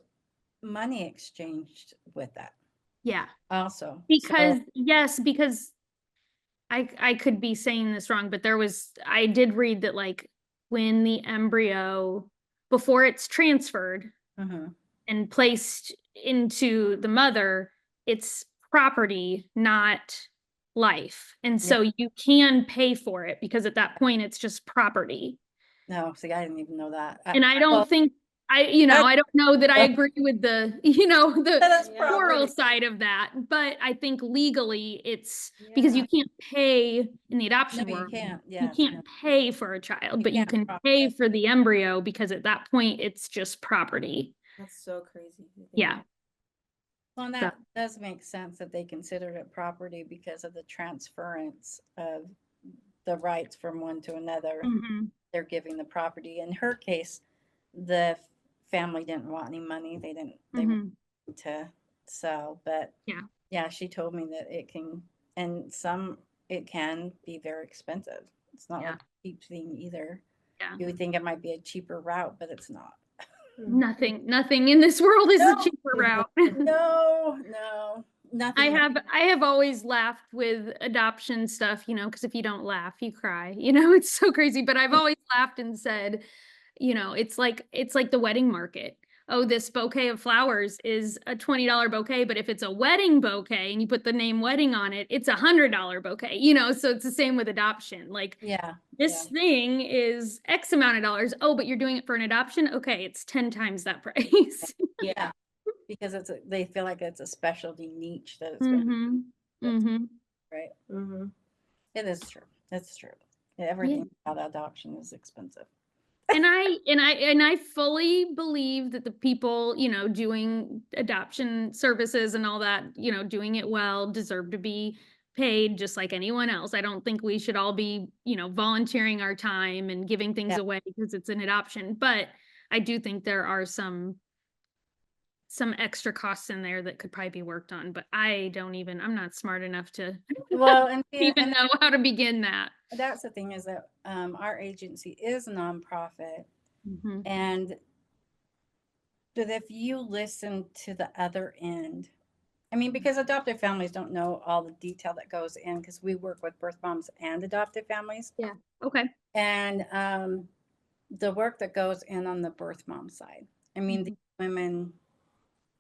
money exchanged with that. Yeah. Also. Because because I could be saying this wrong, but I did read that like when the embryo, before it's transferred and placed into the mother, it's property, not life. And so you can pay for it because at that point it's just property. No, see, I didn't even know that. And I don't think I don't know that I agree with the, the moral side of that, but I think legally it's because you can't pay in the adoption world. You can't pay for a child, but you can pay for the embryo because at that point it's just property. That's so crazy. Yeah. Well, and that does make sense that they considered it property because of the transference of the rights from one to another. They're giving the property. In her case, the family didn't want any money. They wanted to sell, but she told me that it can be very expensive. It's not like a cheap thing either. You would think it might be a cheaper route, but it's not. Nothing in this world is a cheaper route. No, nothing. I have always laughed with adoption stuff, because if you don't laugh, you cry. It's so crazy. But I've always laughed and said, it's like the wedding market. Oh, this bouquet of flowers is a $20 bouquet, but if it's a wedding bouquet and you put the name wedding on it, it's $100 bouquet, so it's the same with adoption. Like, this thing is X amount of dollars. Oh, but you're doing it for an adoption? Okay, it's 10 times that price. Because they feel like it's a specialty niche that it's going to right. It is true. It's true. Everything about adoption is expensive. And I fully believe that the people, doing adoption services and all that, doing it well, deserve to be paid just like anyone else. I don't think we should all be, volunteering our time and giving things Yeah. away because it's an adoption. But I do think there are some extra costs in there that could probably be worked on. But I'm not smart enough to Well, and even know how to begin that. that's the thing is that our agency is a nonprofit, Mhm. and but if you listen to the other end, I mean, because adoptive families don't know all the detail that goes in, because we work with birth moms and adoptive families, Yeah. Okay. and the work that goes in on the birth mom side. I mean, the Mhm. women.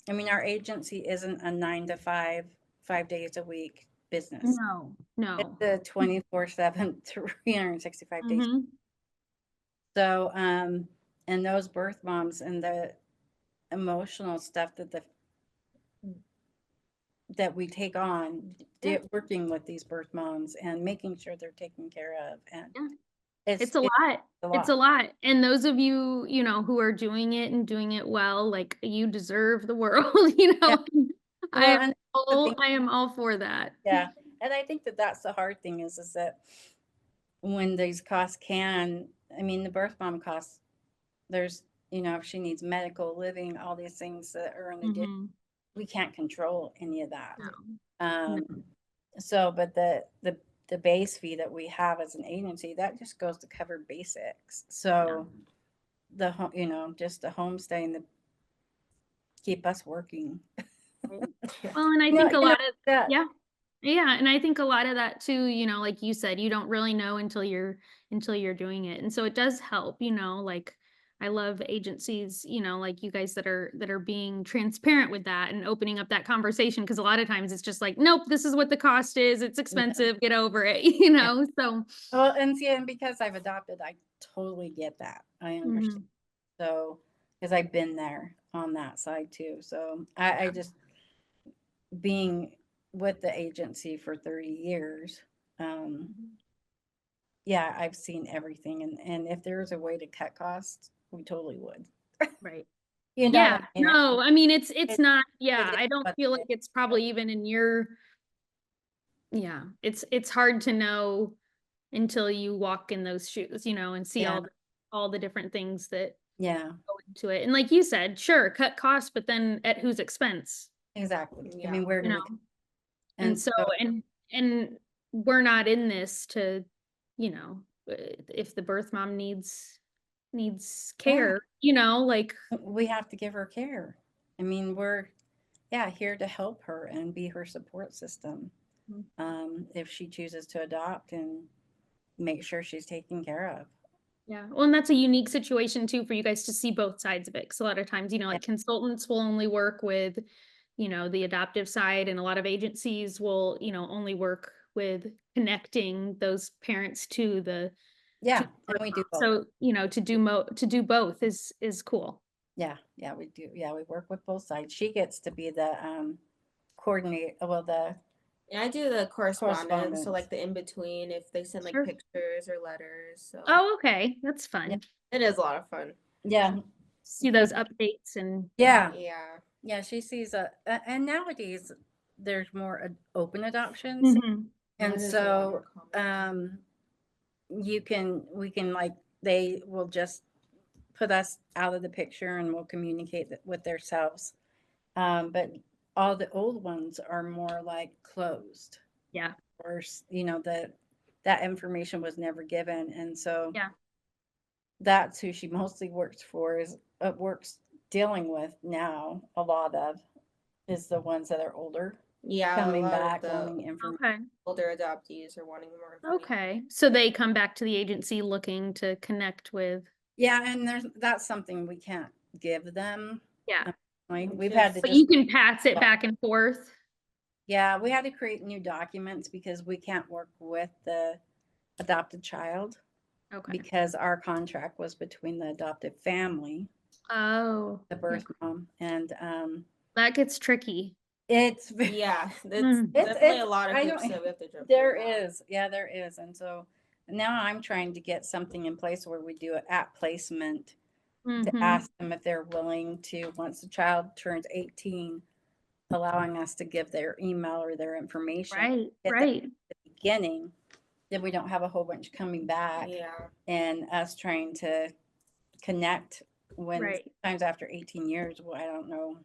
I mean, our agency isn't a 9 to 5, 5 days a week business. No. It's No. a 24/7, 365 days. Mhm. So, and those birth moms and the emotional stuff that we take on, Yeah. working with these birth moms and making sure they're taken care of, and Yeah. it's It's a lot. a It's lot. a lot. And those of you, who are doing it and doing it well, like you deserve the world, Yeah. I Well, am and the thing, I am all for that. yeah, and I think that that's the hard thing is that when these costs I mean, the birth mom costs, there's, if she needs medical, living, all these things that are in addition, Mhm. we can't control any of that. No. No. Um, so, but the base fee that we have as an agency, that just goes to cover basics. So the home, just the homestay and the keep us working. Right. Well, and I You know, think a lot of that. yeah. Yeah, and I think a lot of that too, like you said, you don't really know until you're doing it. And so it does help, like I love agencies, like you guys that are being transparent with that and opening up that conversation because a lot of times it's just like, nope, this is what the cost is. It's Yeah. expensive. Get over it, So Well, and see, and because I've adopted, I totally get that. I understand. mhm, So, because I've been there on that side too. So I yeah. just being with the agency for 30 years. Um, Mhm. yeah, I've seen everything. And if there's a way to cut costs, we totally would. Right. You know Yeah. what I mean? No, I mean it's It, not, it yeah, is I don't what feel it like is. it's probably even in your yeah, it's hard to know until you walk in those shoes, and see Yeah, all the different things that yeah, go into it. And like you said, sure, cut costs, but then at whose expense? exactly. I Yeah. mean, where You do know? we, And and so so, and we're not in this to, if the birth mom needs yeah, care, like we have to give her care. I mean, yeah, here to help her and be her support system. mm, If she chooses to adopt and make sure she's taken care of. yeah. Well, and that's a unique situation too for you guys to see both sides of it. Because a lot of times, Yeah. like consultants will only work with, the adoptive side, and a lot of agencies will, only work with connecting those parents to the Yeah, to the and birth we mom. do both. So, to do both is cool. Yeah, yeah, we do. Yeah, we work with both sides. She gets to be the coordinator, well, the And I do the correspondence, so correspondence. like the in between if they send like Sure. pictures or letters. So Oh, okay. That's Yeah, fun. it is a lot of fun. yeah, See those updates and yeah, Yeah. yeah. She sees and nowadays there's more open adoptions, Mhm. That and is a lot so more common. we can like they will just put us out of the picture and we'll communicate with themselves. But all the old ones are more like closed, Yeah. or that information was never given, and so Yeah. that's who she mostly works for. Is works dealing with now a lot of is the ones that are older, Yeah, a coming lot of back the wanting information. Okay. older adoptees are wanting more information. Okay. So they come back to the agency looking to connect with Yeah, and that's something we can't give them. yeah. We've had to Just But just you can pass it back and forth. yeah, we had to create new documents because we can't work with the adopted child Okay. because our contract was between the adopted family, Oh, the yeah. birth mom, and That gets tricky. it's yeah, it's Mm. definitely a lot of I hoops don't that we have to jump there through now. is, yeah, there is. And so now I'm trying to get something in place where we do it at placement to Mhm. ask them if they're willing to, once the child turns 18, allowing us to give their email or their information Right, at right, the beginning, then we don't have a whole bunch coming back Yeah. and us trying to connect when right. sometimes after 18 years, well, I don't know.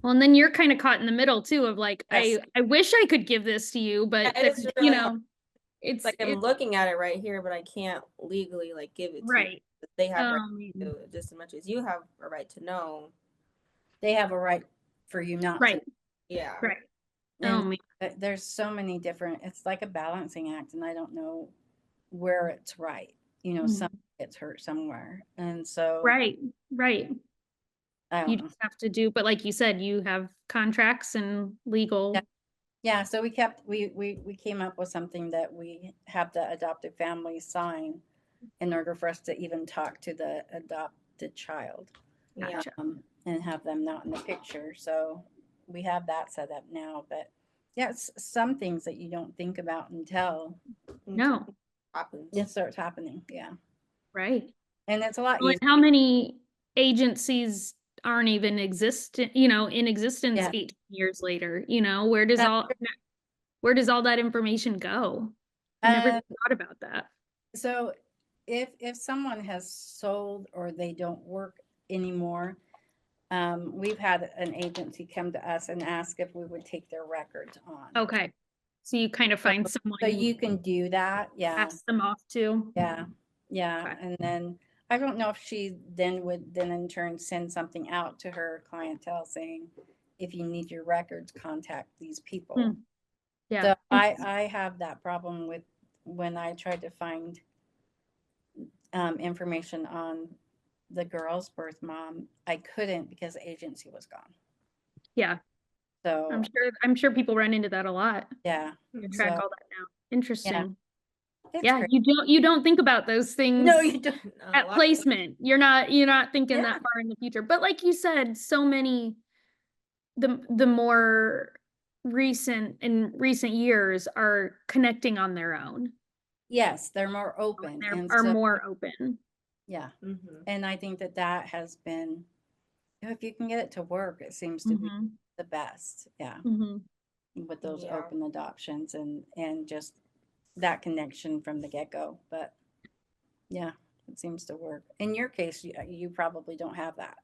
Well, and then you're kind of caught in the middle too of like, Yes. I wish I could give this to you, but Yeah, it's there, really hard. it's Like I'm looking at it right here, but I can't legally like give it to you. right. They have right Um, to it just as much as you have a right to know. They have a right for you not right, to. Yeah. right. And Oh man, there's so many different, it's like a balancing act, and I don't know where it's right. You know, some gets hurt somewhere. And so right, right. I You don't know. just have to do, but like you said, you have contracts and legal. Yeah, so we came up with something that we have the adoptive family sign in order for us to even talk to the adopted child, Yeah. Gotcha. and have them not in the picture. So we have that set up now. But yeah, it's some things that you don't think about until No, Happens. it starts happening. Yeah, right. and it's a lot Well, easier. and how many agencies aren't even in existence Yeah. 18 years later? Where does all that information go? I never Uh, thought about that. so if someone has sold or they don't work anymore, we've had an agency come to us and ask if we would take their records on. Okay. So you kind of find someone So you can do that. Yeah. pass them off to. Yeah. Yeah. Okay. And then I don't know if she then would then in turn send something out to her clientele saying, if you need your records, contact these people. Hmm. Yeah. So I have that problem with when I tried to find information on the girl's birth mom, I couldn't because the agency was gone. Yeah. So I'm sure people run into that a lot. yeah. You track So all that now. Interesting. it's Yeah, great. you don't think about those things No, you don't. at placement. You're not thinking Yeah. that far in the future. But like you said, so many the more recent years are connecting on their own. Yes, they're more open. They And are so, more open. yeah. Mm-hmm. And I think that has been, if you can get it to work, it seems to be Mhm. the best. Yeah. Mhm. With those Yeah. open adoptions and just that connection from the get-go. But yeah, it seems to work. In your case, you probably don't have that.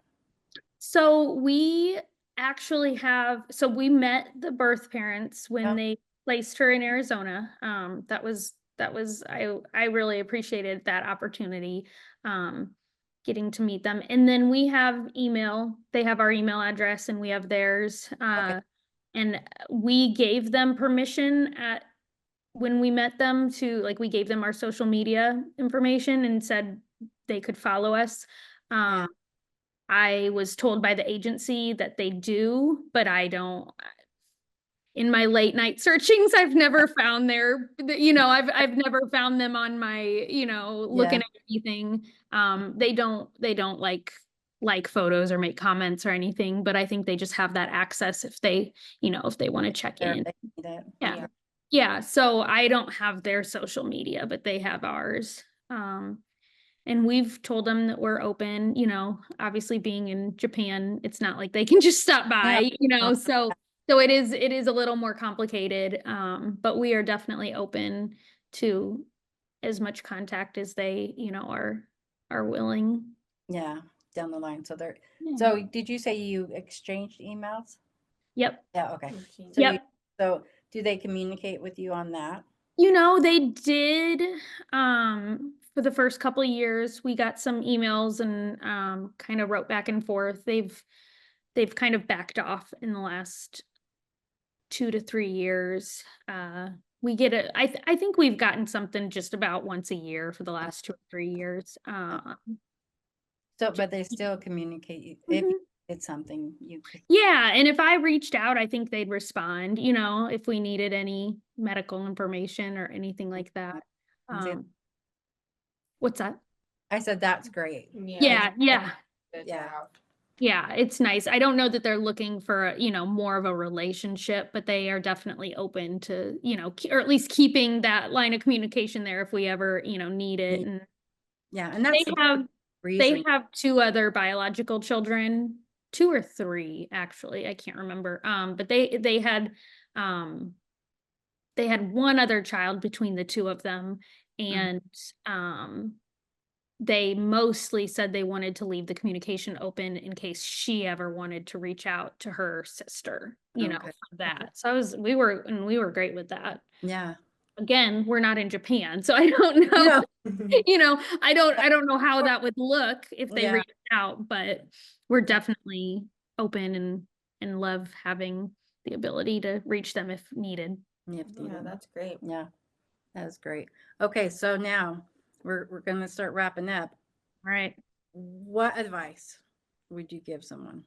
So we actually we met the birth parents when Oh. they placed her in Arizona. I really appreciated that opportunity, getting to meet them. And then we have email. They have our email address and we have theirs. Okay. And we gave them permission when we met them we gave them our social media information and said they could follow us. Yeah. I was told by the agency that they do, but I don't. In my late night searchings, I've never found I've never found them on my, looking at anything. They don't like photos or make comments or anything, but I think they just have that access if they want to check There, in. they need it. Yeah. Yeah. So I don't have their social media, but they have ours. And we've told them that we're open, obviously being in Japan, it's not like they can just stop by, so it is a little more complicated. But we are definitely open to as much contact as they, are willing. Yeah, down the line. So they're, Yeah. so did you say you exchanged emails? Yep. Yeah, okay. So Yep. so do they communicate with you on that? They did, for the first couple of years, we got some emails and kind of wrote back and forth. They've kind of backed off in the last 2 to 3 years. We get it. I think we've gotten something just about once a year for the last 2 or 3 years. So, but they still communicate if Mhm. you did something, you could. Yeah, and if I reached out, I think they'd respond, if we needed any medical information or anything like that. What's that? I said, that's great. Yeah. Good Yeah. job. Yeah, it's nice. I don't know that they're looking for, more of a relationship, but they are definitely open to, or at least keeping that line of communication there if we ever, need it. And Yeah, and that's the they reason. have 2 other biological children. two or three, actually, I can't remember. But they had one other child between the two of them, and they mostly said they wanted to leave the communication open in case she ever wanted to reach out to her sister, Okay. for that. So we were great with that. Yeah. Again, we're not in Japan, so I don't know. Yeah. I don't know how that would look if they Yeah. reached out, but we're definitely open and love having the ability to reach them if needed. Yeah, that's great. yeah, that was great. Okay, so now we're gonna start wrapping up. All right. What advice would you give someone?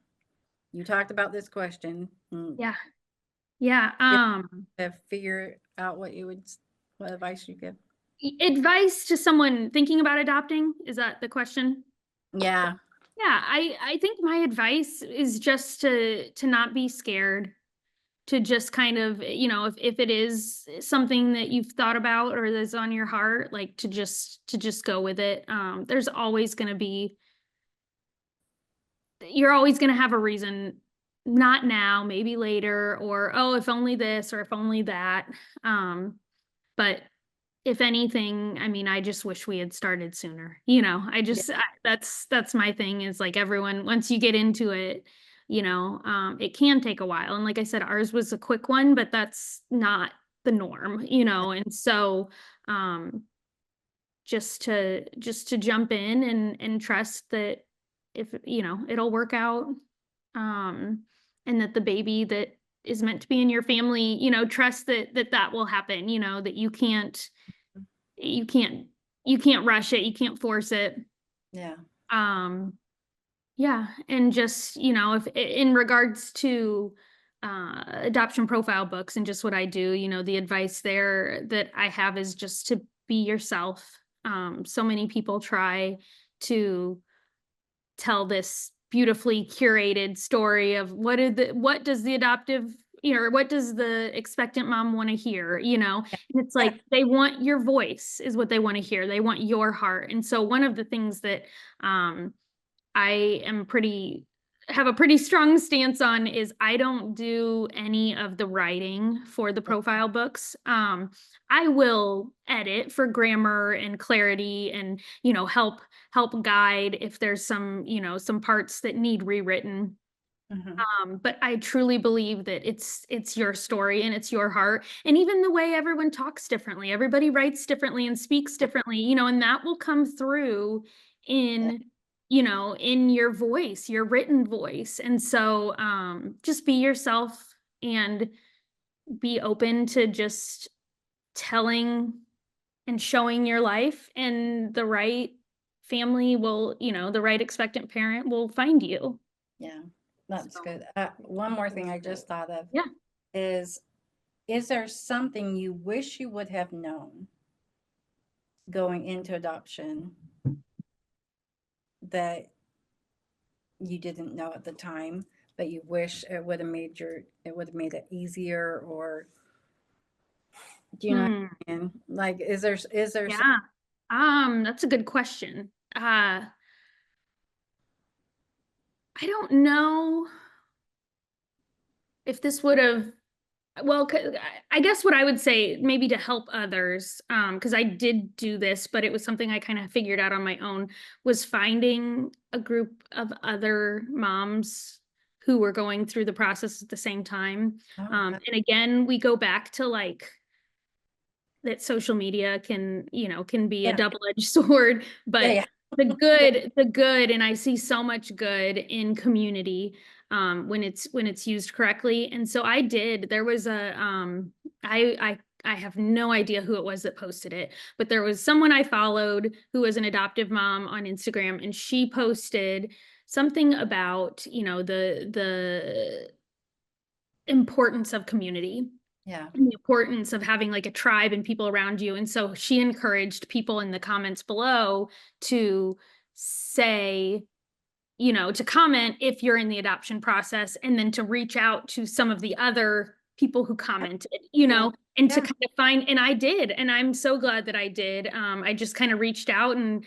You talked about this question. Yeah. Yeah. To figure out what advice you give. Advice to someone thinking about adopting, is that the question? Yeah. Yeah, I think my advice is just to not be scared, to just kind of, if it is something that you've thought about or is on your heart, like to just go with it. There's always going to be, you're always going to have a reason, not now, maybe later, or oh, if only this or if only that. But if anything, I mean, I just wish we had started sooner. That's my thing, is like everyone, once you get into it, it can take a while. And like I said, ours was a quick one, but that's not the norm, and so, just to jump in and trust that if, it'll work out, and that the baby that is meant to be in your family, trust that will happen, that you can't rush it, you can't force it. Yeah. Yeah, and just, if in regards to adoption profile books and just what I do, the advice there that I have is just to be yourself. So many people try to tell this beautifully curated story of what does the adoptive, or what does the expectant mom want to hear, and it's like they want your voice is what they want to hear. They want your heart. And so one of the things that I have a pretty strong stance on is I don't do any of the writing for the profile books. I will edit for grammar and clarity and, help guide if there's some parts that need rewritten. But I truly believe that it's your story and it's your heart. And even the way everyone talks differently, everybody writes differently and speaks differently, and that will come through in, in your voice, your written voice. And so, just be yourself and be open to just telling and showing your life, and the right family will, the right expectant parent will find you. Yeah, that's So, good. One more thing I just thought of. Yeah. Is there something you wish you would have known going into adoption that you didn't know at the time, but you wish it would have made it easier, or do you know what I mean? Like, is there Yeah. That's a good question. I don't know if this would have, well, I guess what I would say, maybe to help others, because I did do this, but it was something I kind of figured out on my own, was finding a group of other moms who were going through the process at the same time. And again, we go back to like that social media can be a double-edged sword, but the good, and I see so much good in community when it's used correctly. And so there was I have no idea who it was that posted it, but there was someone I followed who was an adoptive mom on Instagram, and she posted something about, the importance of community. Yeah. And the importance of having like a tribe and people around you. And so she encouraged people in the comments below to say, to comment if you're in the adoption process, and then to reach out to some of the other people who commented, and to kind of find, and I did, and I'm so glad that I did. I just kind of reached out and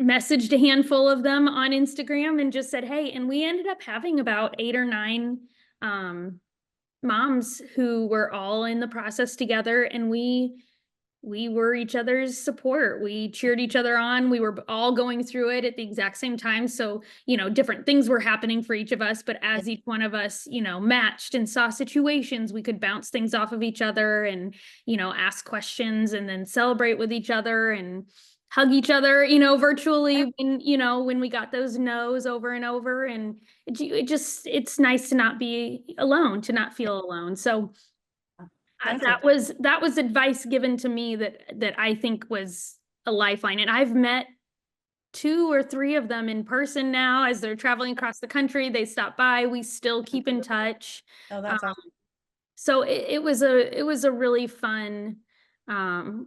messaged a handful of them on Instagram and just said, hey, and we ended up having about 8 or 9 moms who were all in the process together, and we were each other's support. We cheered each other on. We were all going through it at the exact same time. So, different things were happening for each of us, but as each one of us, matched and saw situations, we could bounce things off of each other and, ask questions and then celebrate with each other and hug each other, virtually when we got those no's over and over. And it's nice to not be alone, to not feel alone. So that was advice given to me that I think was a lifeline. And I've met 2 or 3 of them in person now as they're traveling across the country. They stop by. We still keep in touch. Oh, that's awesome. So it was a really fun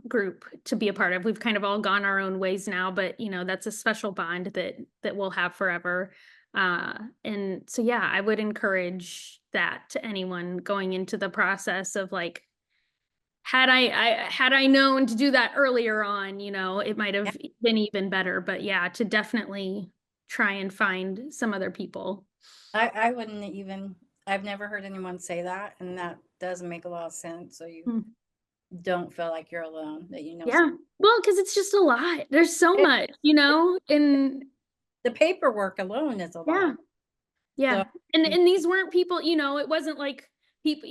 group to be a part of. We've kind of all gone our own ways now, but that's a special bond that we'll have forever. And so, yeah, I would encourage that to anyone going into the process of like, had I known to do that earlier on, it might have been even better. But yeah, to definitely try and find some other people. I wouldn't even, I've never heard anyone say that, and that does make a lot of sense. So you don't feel like you're alone, that Yeah. Well, because it's just a lot. There's so much, and the paperwork alone is a lot. Yeah. So, And these weren't people, it wasn't like people,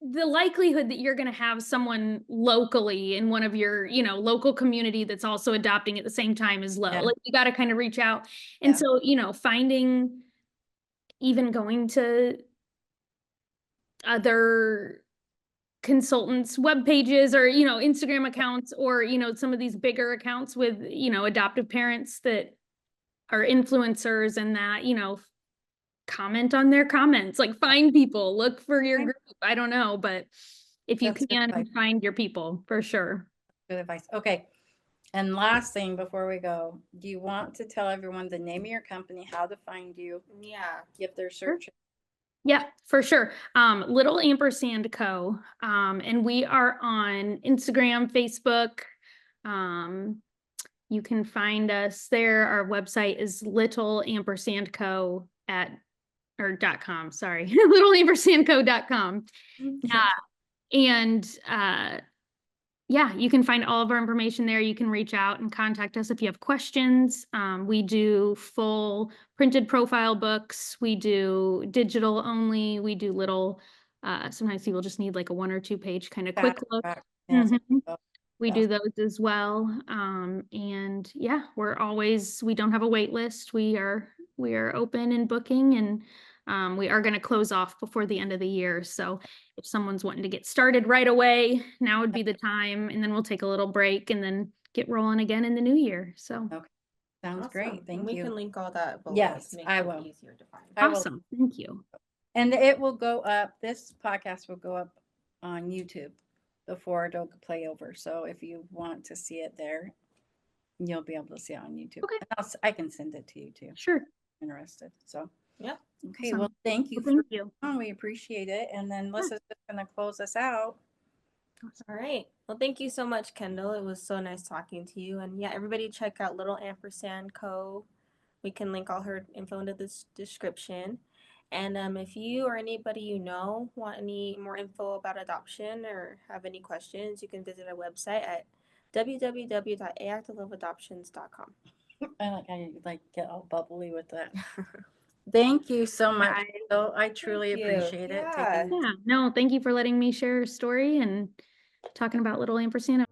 the likelihood that you're going to have someone locally in one of your, local community that's also adopting at the same time is low. Like you got to kind of reach out. And so, finding, even going to other consultants' web pages or, Instagram accounts or, some of these bigger accounts with, adoptive parents that are influencers and that, comment on their comments, like find people, look for your group. I don't know, but if you can find your people, for sure. Good advice. Okay. And last thing before we go, do you want to tell everyone the name of your company, how to find you? Yeah. If they're searching. Yeah, for sure. Little Ampersand Co. And we are on Instagram, Facebook. You can find us there. Our website is Little Ampersand Co. .com, sorry, littleampersandco.com. And yeah, you can find all of our information there. You can reach out and contact us if you have questions. We do full printed profile books. We do digital only. We do little, sometimes people just need like a 1 or 2 page kind of quick look. We do those as well. And yeah, we don't have a wait list. We are open and booking, and we are going to close off before the end of the year. So if someone's wanting to get started right away, now would be the time. And then we'll take a little break and then get rolling again in the new year. So sounds great. Thank you. We can link all that below. Yes, to make I it will. easier to find. Awesome. Thank you. And it will go up. This podcast will go up on YouTube before it'll play over. So if you want to see it there, you'll be able to see it on YouTube. Okay. And I can send it to you too. Sure. Interested. So yeah. Okay. Awesome. Well, thank you. Thank you. We appreciate it. And then Lissa's just going to close us out. All right. Well, thank you so much, Kendall. It was so nice talking to you. And yeah, everybody check out Little Ampersand Co. We can link all her info into this description. And if you or anybody you know want any more info about adoption or have any questions, you can visit our website at www.activeloveadoptions.com. I get all bubbly with that. Thank you so much. I truly appreciate it. Yeah. No, thank you for letting me share a story and talking about Little Ampersand.